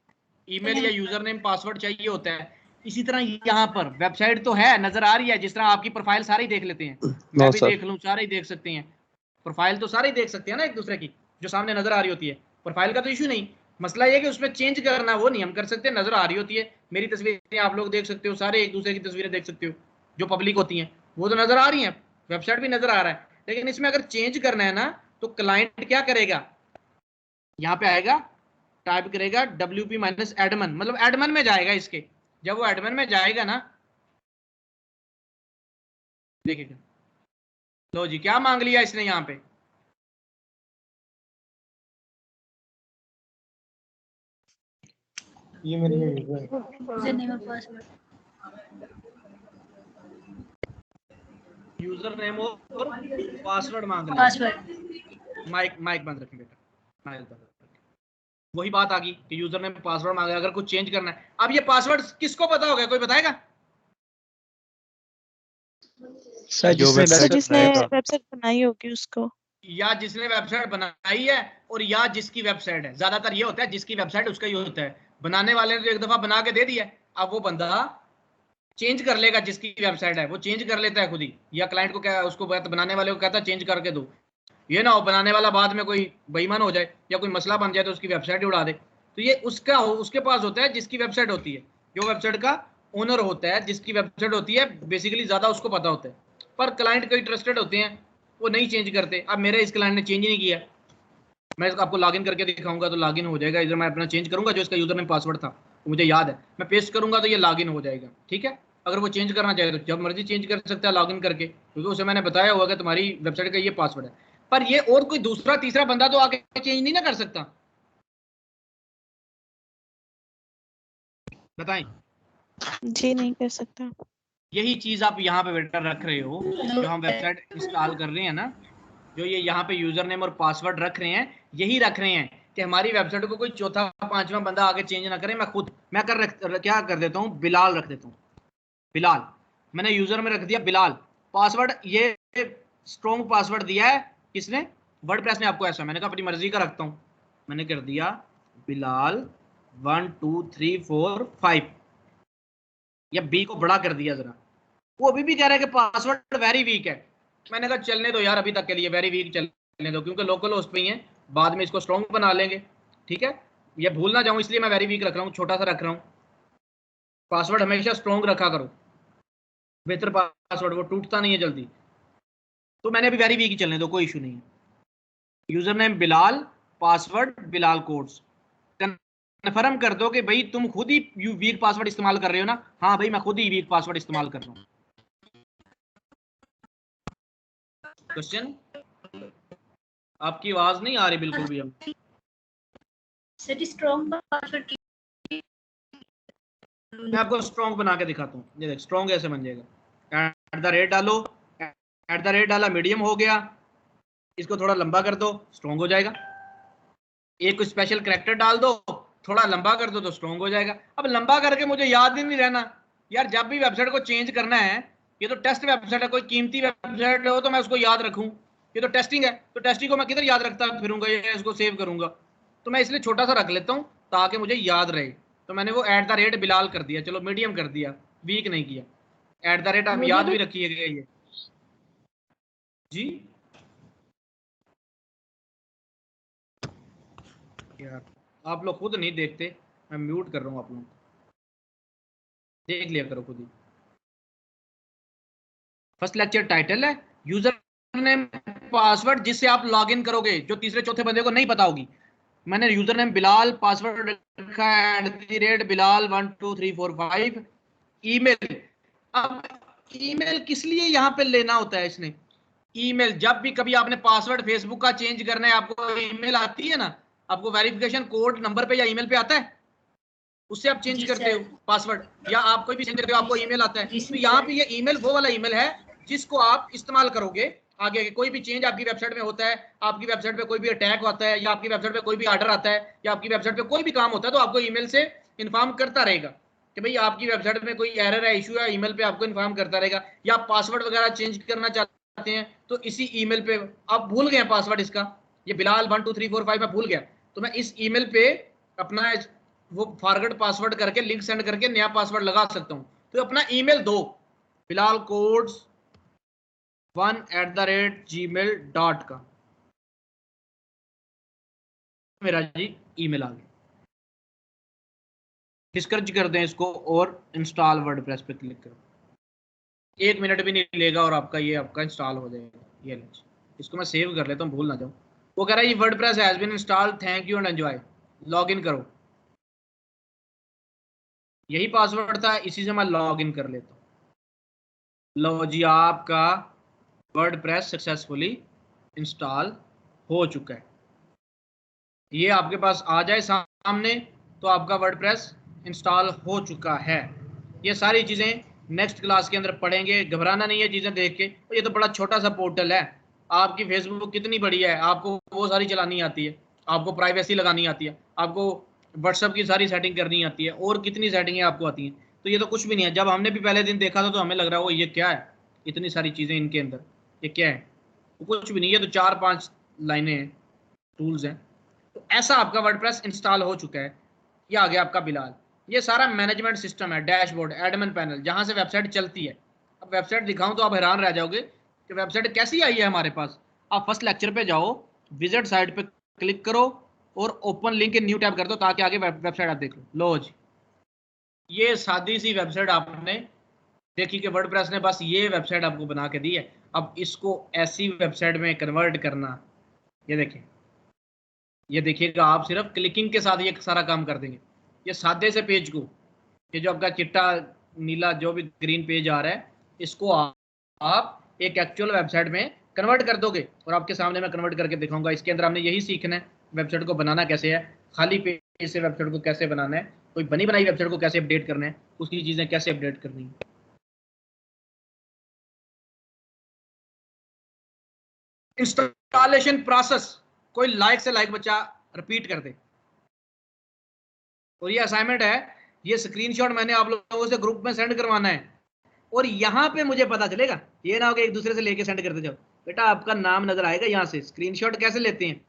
ईमेल या यूजर नेम पासवर्ड चाहिए होता है। इसी तरह यहाँ पर वेबसाइट तो है, नजर आ रही है, जिस तरह आपकी प्रोफाइल सारे ही देख लेते हैं, मैं भी देख लूं, सारे ही देख सकते हैं प्रोफाइल, तो सारे ही देख सकते हैं ना एक दूसरे की, जो सामने नजर आ रही होती है। प्रोफाइल का तो इशू नहीं, मसला ये है कि उसमें चेंज करना वो नहीं हम कर सकते, नजर आ रही होती है। मेरी तस्वीरें आप लोग देख सकते हो, सारे एक दूसरे की तस्वीरें देख सकते हो, जो पब्लिक होती हैं वो तो नजर आ रही हैं, वेबसाइट भी नजर आ रहा है। लेकिन इसमें अगर चेंज करना है ना तो क्लाइंट क्या करेगा, यहाँ पे आएगा, टाइप करेगा WP माइनस एडमन, मतलब एडमन में जाएगा इसके। जब वो एडमन में जाएगा ना, देखिएगा, लो जी क्या मांग लिया इसने यहाँ पे, ये मेरी यूजर नेम और पासवर्ड मांग लिया। माइक बंद रखें बेटा, माइक बंद रखें। वही बात आ गई कि यूजर नेम पासवर्ड मांगे, अगर कुछ चेंज करना है। अब ये पासवर्ड किसको पता होगा, कोई बताएगा? सर जिसने वेबसाइट बनाई होगी उसको, या जिसने वेबसाइट बनाई है, और या जिसकी वेबसाइट है। ज्यादातर ये होता है जिसकी वेबसाइट उसका ही होता है, बनाने वाले ने तो एक दफा बना के दे दिया, अब वो बंदा चेंज कर लेगा, जिसकी वेबसाइट है वो चेंज कर लेता है खुद ही, या क्लाइंट को क्या, उसको बनाने वाले को कहता है चेंज करके दो। ये ना हो बनाने वाला बाद में कोई बेईमान हो जाए या कोई मसला बन जाए तो उसकी वेबसाइट ही उड़ा दे। तो ये उसके पास होता है जिसकी वेबसाइट होती है, जो वेबसाइट का ओनर होता है, जिसकी वेबसाइट होती है, बेसिकली ज्यादा उसको पता होता है। पर क्लाइंट कई ट्रस्टेड होते हैं, वो नहीं चेंज करते। अब मेरे इस क्लाइंट ने चेंज नहीं किया, मैं इसको आपको लॉगिन करके दिखाऊंगा तो लॉगिन हो जाएगा। इधर मैं अपना चेंज करूंगा, जो इसका यूजर नेम पासवर्ड था वो मुझे याद है, मैं पेस्ट करूंगा तो ये लॉगिन हो जाएगा। ठीक है, अगर वो चेंज करना चाहे तो जब मर्जी चेंज कर सकता है लॉगिन करके, क्योंकि उसे मैंने बताया हुआ कि तुम्हारी वेबसाइट का ये पासवर्ड है। पर ये और कोई दूसरा तीसरा बंदा तो आगे चेंज नहीं ना कर सकता, बताएं। जी नहीं कर सकता। यही चीज आप यहाँ पे बेटा रख रहे हो, जो हम वेबसाइट इंस्टॉल कर रहे हैं ना, जो ये यहाँ पे यूजर नेम और पासवर्ड रख रहे हैं, यही रख रहे हैं कि हमारी वेबसाइट को कोई चौथा पांचवा बंदा आगे चेंज ना करे। मैं क्या कर देता हूँ, बिलाल रख देता हूँ। बिलाल मैंने यूजर में रख दिया बिलाल, पासवर्ड ये स्ट्रॉन्ग पासवर्ड दिया है किसने, वर्डप्रेस ने आपको। ऐसा मैंने कहा अपनी मर्जी का रखता हूँ, मैंने कर दिया बिलाल 1 2 3 4 5, या बी को बड़ा कर दिया जरा। वो अभी भी कह रहा है कि पासवर्ड वेरी वीक है। मैंने कहा चलने दो यार, अभी तक के लिए वेरी वीक चलने दो, क्योंकि लोकल होस्ट पे ही है, बाद में इसको स्ट्रॉन्ग बना लेंगे। ठीक है, ये भूल ना जाऊं इसलिए मैं वेरी वीक रख रहा हूँ, छोटा सा रख रहा हूँ। पासवर्ड हमेशा स्ट्रॉन्ग रखा करो, बेहतर पासवर्ड, वो टूटता नहीं है जल्दी। तो मैंने अभी वेरी वीक ही चलने दो, कोई इशू नहीं है। User name Bilal, password Bilal codes. Confirm कर दो कि भाई तुम खुद ही वीक पासवर्ड इस्तेमाल कर रहे हो ना। हाँ भाई मैं खुद ही वीक पासवर्ड इस्तेमाल कर रहा हूँ। क्वेश्चन, आपकी आवाज नहीं आ रही बिल्कुल भी। हम सर स्ट्रॉन्ग पासवर्ड मैं आपको स्ट्रॉन्ग बना के दिखाता हूँ। ये देख स्ट्रॉन्ग ऐसे बन जाएगा, @ डालो, @ डाला मीडियम हो गया, इसको थोड़ा लंबा कर दो स्ट्रॉन्ग हो जाएगा। एक स्पेशल कैरेक्टर डाल दो, थोड़ा लंबा कर दो तो स्ट्रॉन्ग हो जाएगा। अब लंबा करके मुझे याद ही नहीं रहना यार, जब भी वेबसाइट को चेंज करना है, ये तो टेस्ट वेबसाइट है, कोई कीमती वेबसाइट हो तो मैं उसको याद रखूं, ये तो टेस्टिंग है, तो टेस्टिंग को मैं किधर याद रखता फिरूंगा, ये इसको सेव करूंगा। तो मैं इसलिए छोटा सा रख लेता हूँ ताकि मुझे याद रहे। तो मैंने वो @ बिलाल कर दिया, चलो मीडियम कर दिया, वीक नहीं किया। @ आप याद भी रखिएगा ये जी। यार आप लोग खुद नहीं देखते, मैं म्यूट कर रहा हूँ, आप लोग देख लिया करो खुद ही। फर्स्ट लेक्चर टाइटल है यूजर नेम पासवर्ड जिससे आप लॉगिन करोगे, जो तीसरे चौथे बंदे को नहीं पता होगी। मैंने यूजर नेम बिलाल, पासवर्ड रखा है @बिलाल 1 2 3 4 5। ईमेल, अब ईमेल किस लिए यहाँ पे लेना होता है इसने। ईमेल जब भी कभी आपने पासवर्ड फेसबुक का चेंज करना है, आपको ईमेल आती है ना, आपको वेरिफिकेशन कोड नंबर पे या ईमेल पे आता है, उससे आप चेंज करते हो पासवर्ड, या आप कोई भी चेंज करते हो आपको ईमेल आता है। तो यहाँ पे ये ईमेल वो वाला ईमेल है जिसको आप इस्तेमाल करोगे आगे के कोई भी चेंज आपकी वेबसाइट में होता है, आपकी वेबसाइट पे कोई भी अटैक होता है, या आपकी वेबसाइट पे कोई भी ऑर्डर आता है, या आपकी वेबसाइट पे कोई भी काम होता है, तो आपको ईमेल से इन्फॉर्म करता रहेगा कि भाई आपकी वेबसाइट में कोई एरर है, इशू है, ईमेल पे आपको इन्फॉर्म करता रहेगा। या आप पासवर्ड वगैरह चेंज करना चाहते हैं तो इसी ईमेल पे, आप भूल गए पासवर्ड इसका, ये बिलाल 1 2 3 4 5 मैं भूल गया, तो मैं इस ईमेल पे अपना वो फॉरवर्ड पासवर्ड करके लिंक सेंड करके नया पासवर्ड लगा सकता हूं। तो अपना ईमेल दो, बिलाल कोड्स 1@gmail.com का मेरा जी ईमेल आ गया। डिस्करेज कर दें इसको और इंस्टॉल वर्डप्रेस पे क्लिक करो, 1 मिनट भी नहीं लेगा और आपका इंस्टॉल हो जाएगा। ये ले, इसको मैं सेव कर लेता हूँ, भूल ना जाऊँ। वो कह रहा है ये WordPress has been installed, thank you and enjoy. Log in करो, यही पासवर्ड था, इसी से मैं लॉग इन कर लेता हूँ। लो जी, आपका वर्डप्रेस सक्सेसफुली इंस्टॉल हो चुका है। ये आपके पास आ जाए सामने तो आपका वर्डप्रेस इंस्टॉल हो चुका है। ये सारी चीज़ें नेक्स्ट क्लास के अंदर पढ़ेंगे, घबराना नहीं है चीज़ें देख के। तो ये तो बड़ा छोटा सा पोर्टल है, आपकी फेसबुक कितनी बड़ी है, आपको वो सारी चलानी आती है, आपको प्राइवेसी लगानी आती है, आपको व्हाट्सएप की सारी सेटिंग करनी आती है, और कितनी सेटिंगें आपको आती हैं। तो ये तो कुछ भी नहीं है। जब हमने भी पहले दिन देखा था तो हमें लग रहा है वो ये क्या है, इतनी सारी चीज़ें इनके अंदर, ये क्या है, तो कुछ भी नहीं, ये तो 4-5 लाइनें हैं, टूल्स हैं। तो ऐसा आपका वर्डप्रेस इंस्टॉल हो चुका है। ये आ गया आपका बिलाल, ये सारा मैनेजमेंट सिस्टम है, डैशबोर्ड, एडमिन पैनल, जहाँ से वेबसाइट चलती है। अब वेबसाइट दिखाऊं तो आप हैरान रह जाओगे कि वेबसाइट कैसी आई है हमारे पास। आप फर्स्ट लेक्चर पे जाओ, विजिट साइट पे क्लिक करो और open link in new tab कर दो ताकि आगे वेबसाइट आप देख लो। लो जी, ये सादी सी वेबसाइट आपने देखी कि वर्डप्रेस ने बस ये वेबसाइट आपको बना के दी है। अब इसको ऐसी वेबसाइट में कन्वर्ट करना, ये देखिए, ये देखिएगा आप सिर्फ क्लिकिंग के साथ ये सारा काम कर देंगे। ये सादे से पेज को, ये जो आपका चिट्टा नीला जो भी ग्रीन पेज आ रहा है, इसको आप एक एक्चुअल वेबसाइट में कन्वर्ट कर दोगे और आपके सामने मैं कन्वर्ट करके दिखाऊंगा। इसके अंदर हमने यही सीखना है, वेबसाइट को बनाना कैसे है, खाली पेज से वेबसाइट को कैसे बनाना है, कोई बनी बनाई वेबसाइट को कैसे अपडेट करना है, उसकी चीजें कैसे अपडेट करनी है। इंस्टॉलेशन प्रोसेस कोई लाइक से लाइक बच्चा रिपीट कर दे। और ये असाइनमेंट है, ये स्क्रीनशॉट मैंने आप लोगों से ग्रुप में सेंड करवाना है और यहाँ पे मुझे पता चलेगा, ये ना हो कि एक दूसरे से लेके सेंड करते जाओ। बेटा आपका नाम नजर आएगा यहाँ से। स्क्रीनशॉट कैसे लेते हैं?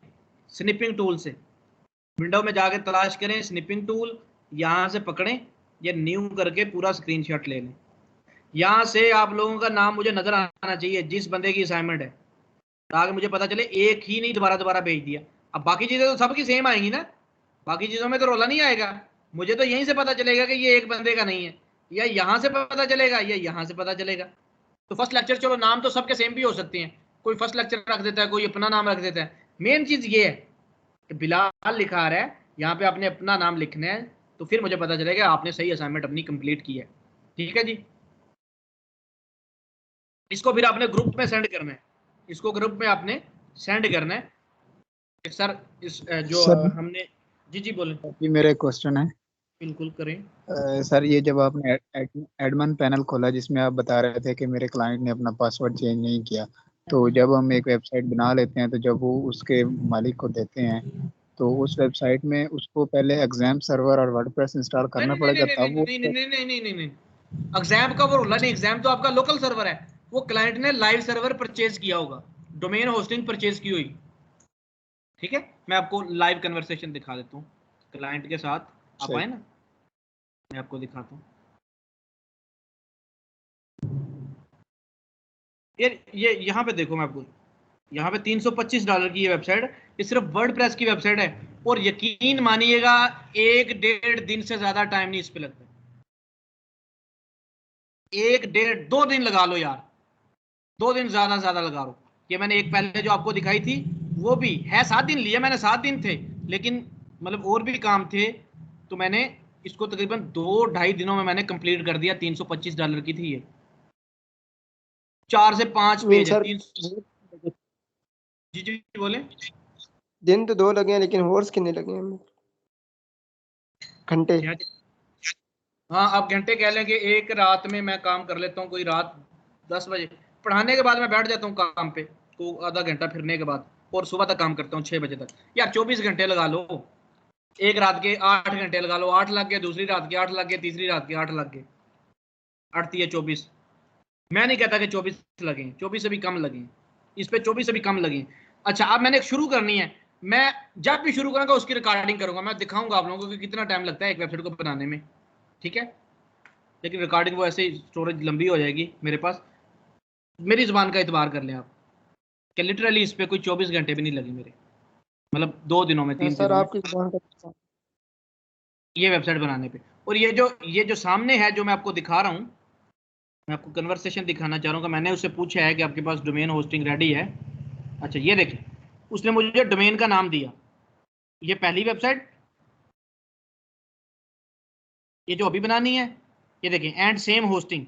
स्निपिंग टूल से। विंडो में जाके तलाश करें स्निपिंग टूल, यहाँ से पकड़ें, ये न्यू करके पूरा स्क्रीनशॉट ले लें। यहाँ से आप लोगों का नाम मुझे नजर आना चाहिए जिस बंदे की असाइनमेंट है, ताकि मुझे पता चले एक ही नहीं दोबारा भेज दिया। अब बाकी चीजें तो सबकी सेम आएंगी ना, बाकी चीजों में तो रोला नहीं आएगा। मुझे तो यहीं से पता चलेगा कि ये एक बंदे का नहीं है, या यहाँ से पता चलेगा या यहाँ से पता चलेगा। तो फर्स्ट लेक्चर, चलो नाम तो सबके सेम भी हो सकते हैं, कोई फर्स्ट लेक्चर रख देता है, कोई अपना नाम रख देता है। मेन चीज ये है कि बिलाल लिखा आ रहा है, यहाँ पे आपने अपना नाम लिखना है, तो फिर मुझे पता चलेगा आपने सही असाइनमेंट अपनी कंप्लीट की है। ठीक है जी। इसको फिर आपने ग्रुप में सेंड करना है, इसको ग्रुप में आपने सेंड करना है। सर इस जो सर, हमने जी बोले। जी मेरा क्वेश्चन है। बिल्कुल करें। सर ये जब आपने एडमिन पैनल खोला जिसमें आप बता रहे थे कि मेरे क्लाइंट ने अपना पासवर्ड चेंज नहीं किया, तो जब हम एक वेबसाइट बना लेते हैं तो जब वो उसके मालिक को देते हैं तो उस वेबसाइट में उसको पहले एग्जाम सर्वर और वर्डप्रेस इंस्टॉल करना पड़ेगा तब वो। नहीं, एग्जाम का वो रोला नहीं। एग्जाम तो आपका लोकल सर्वर है, वो क्लाइंट ने लाइव सर्वर परचेज किया होगा, डोमेन होस्टिंग परचेज की हुई। ठीक है, मैं आपको लाइव कन्वर्सेशन दिखा देता हूँ क्लाइंट के साथ। आप आए ना, मैं आपको दिखाता हूँ। ये यहाँ पे देखो, मैं आपको यहाँ पे $325 की ये वेबसाइट, ये सिर्फ वर्डप्रेस की वेबसाइट है और यकीन मानिएगा 1-1.5 दिन से ज्यादा टाइम नहीं इस पे लगता। 1-1.5-2 दिन लगा लो यार, 2 दिन ज्यादा लगा लो। ये मैंने एक पहले जो आपको दिखाई थी वो भी है 7 दिन लिए मैंने, 7 दिन थे, लेकिन मतलब और भी काम थे, तो मैंने इसको तकरीबन 2-2.5 दिनों में मैंने कंप्लीट कर दिया। $325 की थी ये, 4 से 5 पेज है। जी बोले। दिन तो 2 लगे हैं, लेकिन हॉर्स कितने लगे हैं? घंटे। हाँ, आप घंटे कह लें कि एक रात में मैं काम कर लेता हूँ। कोई रात 10 बजे पढ़ाने के बाद मैं बैठ जाता हूँ काम पे, तो आधा घंटा फिरने के बाद, और सुबह तक काम करता हूँ 6 बजे तक। यार 24 घंटे लगा लो, एक रात के 8 घंटे लगा लो, 8 लग गए, दूसरी रात के 8 लग गए, तीसरी रात के 8 लग गए, 8 या 24। मैं नहीं कहता कि 24 लगे, 24 से भी कम लगे, इस पे 24 से भी कम लगे। अच्छा, अब मैंने शुरू करनी है, मैं जब भी शुरू करूंगा उसकी रिकॉर्डिंग करूंगा, मैं दिखाऊंगा आप लोगों को कि कितना टाइम लगता है एक वेबसाइट को बनाने में। ठीक है, लेकिन रिकॉर्डिंग वो ऐसे ही स्टोरेज लंबी हो जाएगी मेरे पास। मेरी जुबान का इतबार कर लें आप कि लिटरली इस पे कोई 24 घंटे भी नहीं लगे मेरे, मतलब 2 दिनों में, 3 दिनों में ये वेबसाइट बनाने पे। और ये जो सामने है, जो मैं आपको दिखा रहा हूँ, मैं आपको कन्वर्सेशन दिखाना चाह रहा हूँ। मैंने उससे पूछा है कि आपके पास डोमेन होस्टिंग रेडी है। अच्छा, ये देखें, उसने मुझे डोमेन का नाम दिया, ये पहली वेबसाइट, ये जो अभी बनानी है, ये देखें, एंड सेम होस्टिंग,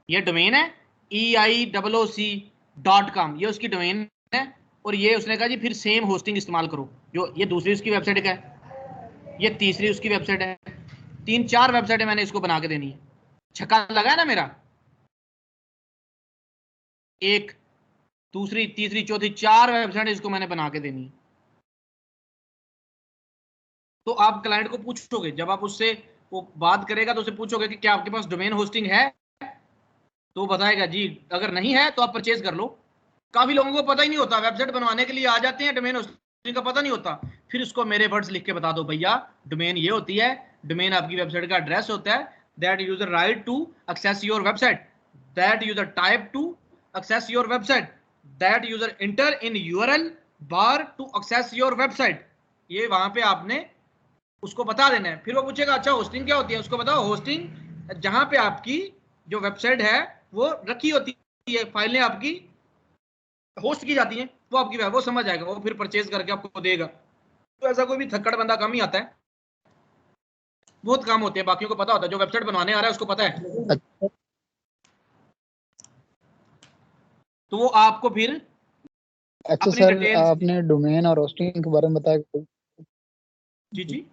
ये डोमेन है EICC.com, ये उसकी डोमेन है। और ये उसने कहा जी फिर सेम होस्टिंग इस्तेमाल करो, जो ये दूसरी उसकी वेबसाइट का है, ये तीसरी उसकी वेबसाइट है। 3-4 वेबसाइटें मैंने इसको बना के देनी है। छक्का लगा है ना मेरा? 1, दूसरी, तीसरी, चौथी, 4 वेबसाइट इसको मैंने बना के देनी है। तो आप क्लाइंट को पूछोगे, जब आप उससे वो बात करेगा तो उसे पूछोगे कि क्या आपके पास डोमेन होस्टिंग है, तो बताएगा जी, अगर नहीं है तो आप परचेज कर लो। काफी लोगों को पता ही नहीं होता, वेबसाइट बनवाने के लिए आ जाते हैं, डोमेन होस्टिंग का पता नहीं होता। फिर उसको मेरे वर्ड्स लिख के बता दो, भैया डोमेन ये होती है, डोमेन आपकी वेबसाइट का एड्रेस होता है, that user right to access your website, that user type to access your website, that user enter in URL bar to access your website. ये वहां पे आपने उसको बता देना है। फिर वो पूछेगा अच्छा होस्टिंग क्या होती है, उसको बताओ होस्टिंग जहां पे आपकी जो वेबसाइट है वो रखी होती है, फाइलें आपकी होस्ट की जाती हैं, वो आपकी वो समझ आएगा, वो फिर परचेज करके आपको देगा। तो ऐसा कोई भी थक्कड़ बंदा कम ही आता है, बहुत काम होते हैं, बाकियों को पता होता है, जो वेबसाइट बनवाने आ रहा है उसको पता है। तो वो आपको फिर अच्छा अपनी सर, डिटेल्स, आपने डोमेन और होस्टिंग के बारे में बताया। जी जी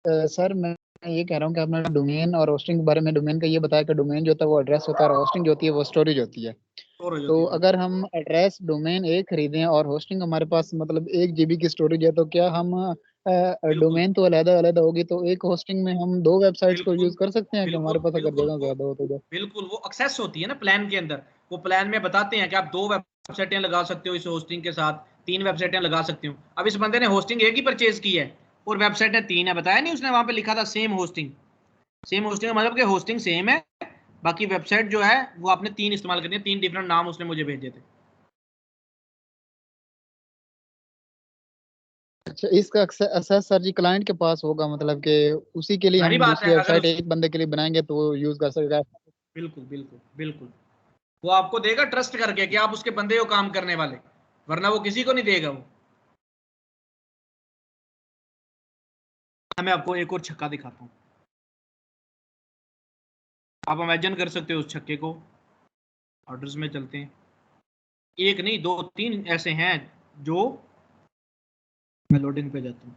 सर मैं ये कह रहा हूँ कि आपने डोमेन और होस्टिंग के बारे में, डोमेन का ये बताया कि डोमेन जो होता है वो एड्रेस होता है और होस्टिंग जो होती है वो स्टोरेज होती है। तो अगर हम एड्रेस डोमेन एक खरीदें और होस्टिंग हमारे पास मतलब 1 GB की स्टोरेज है, तो क्या हम डोमेन तो अलग अलग होगी, तो एक होस्टिंग में हम 2 वेबसाइट्स को यूज कर सकते हैं कि हमारे पास अगर जगह ज्यादा हो तो? बिल्कुल, वो एक्सेस होती है ना प्लान के अंदर, वो प्लान में बताते हैं कि आप 2 वेबसाइटें लगा सकते हो इस होस्टिंग के साथ, 3 वेबसाइटें लगा सकते हो। अब इस बंदे ने होस्टिंग एक ही परचेज की है और वेबसाइटें 3 है, बताया नहीं उसने, वहां पे लिखा था सेम होस्टिंग। सेम होस्टिंग का मतलब कि होस्टिंग सेम है, बाकी वेबसाइट जो है वो आपने 3 इस्तेमाल करनी है, 3 डिफरेंट नाम उसने मुझे भेजे थे। अच्छा, इसका एक्सेस सर जी क्लाइंट के पास होगा, मतलब कि उसी के लिए सारी हम बात है, दूसरी अगर वेबसाइट एक बंदे के लिए बनाएंगे तो वो यूज कर सकेगा? बिल्कुल बिल्कुल बिल्कुल, वो आपको देगा ट्रस्ट करके कि आप उसके बंदे हो काम करने वाले, वरना वो किसी को नहीं देगा वो। मैं आपको एक और छक्का दिखाता हूँ, आप इमेजिन कर सकते हो उस छक्के को। ऑर्डर्स में चलते हैं, एक नहीं 2 3 ऐसे हैं जो, मैं लोडिंग पे जाता हूँ,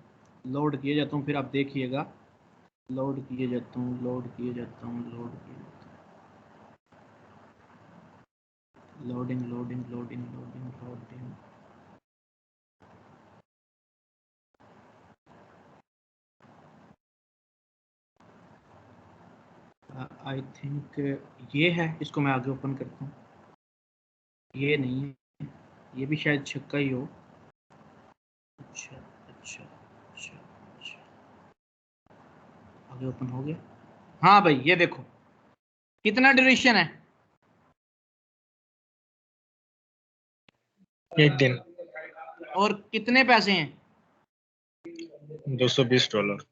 लोड किए जाता हूँ, फिर आप देखिएगा, लोड किए जाता हूँ, लोड किए जाता हूँ, लोड किए जाता हूँ, loading loading loading loading loading. I think ये है, इसको मैं आगे ओपन करता हूँ, ये नहीं है, ये भी शायद छक्का ही हो। अच्छा अच्छा अच्छा अच्छा, आगे ओपन हो गया। हाँ भाई ये देखो कितना ड्यूरेशन है, 1 दिन, और कितने पैसे हैं, $220।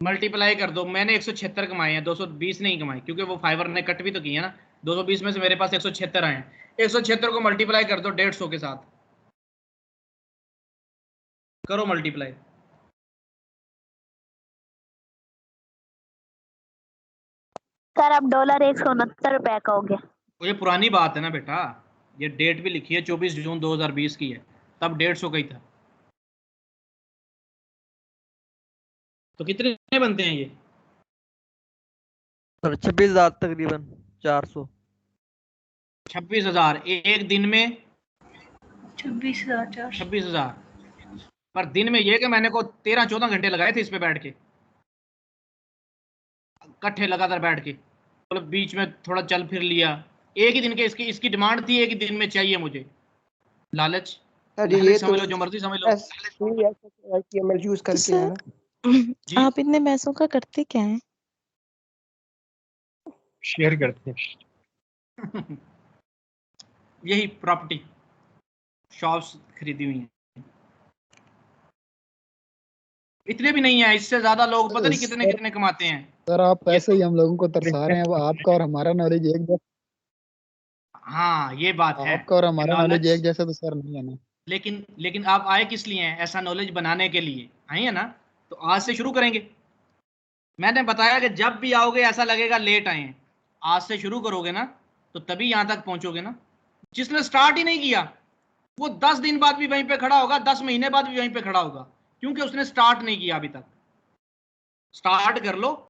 मल्टीप्लाई कर दो। मैंने 176 कमाए हैं, 220 नहीं कमाए, क्योंकि वो फाइवर ने कट भी तो किया ना। 220 में से मेरे पास 176 आए हैं, 176 को मल्टीप्लाई कर दो 150 के साथ, करो मल्टीप्लाई। सर अब $169 का हो गया। तो ये पुरानी बात है ना बेटा, ये डेट भी लिखी है 24 जून 2020 की है, तब 150 का ही था। तो कितने बनते हैं ये? सर 26,000 तकरीबन 400। 26,000 एक दिन में, 26,000। 26,000 पर दिन में। ये कि मैंने को 13-14 घंटे लगाए थे इस पे बैठ के, इकट्ठे लगातार बैठ के, मतलब बीच में थोड़ा चल फिर लिया। एक ही दिन के इसकी इसकी डिमांड थी, एक ही दिन में चाहिए मुझे, लालच, अरे ये लालच तो समझ लो, जो मर्जी समझ लो। HTML यूज करके है ना। सर आप इतने पैसों का करते क्या है? शेयर करते हैं। यही प्रॉपर्टी शॉप्स खरीदी हुई हैं, इतने भी नहीं है, इससे ज्यादा लोग पता नहीं कितने कितने कमाते हैं। सर आप पैसे ही हम लोगों को तरसा रहे हैं, अब आपका और हमारा नॉलेज एक जैसा। हाँ ये बात है आपका और कि हमारा नॉलेज एक जैसा तो सर नहीं है ना। लेकिन आप आए किस लिए हैं? ऐसा नॉलेज बनाने के लिए आए हैं ना, तो आज से शुरू करेंगे। मैंने बताया कि जब भी आओगे ऐसा लगेगा लेट आए हैं, आज से शुरू करोगे ना तो तभी यहां तक पहुंचोगे ना। जिसने स्टार्ट ही नहीं किया वो 10 दिन बाद भी वहीं पे खड़ा होगा, 10 महीने बाद भी वहीं पे खड़ा होगा, क्योंकि उसने स्टार्ट नहीं किया अभी तक। स्टार्ट कर लो,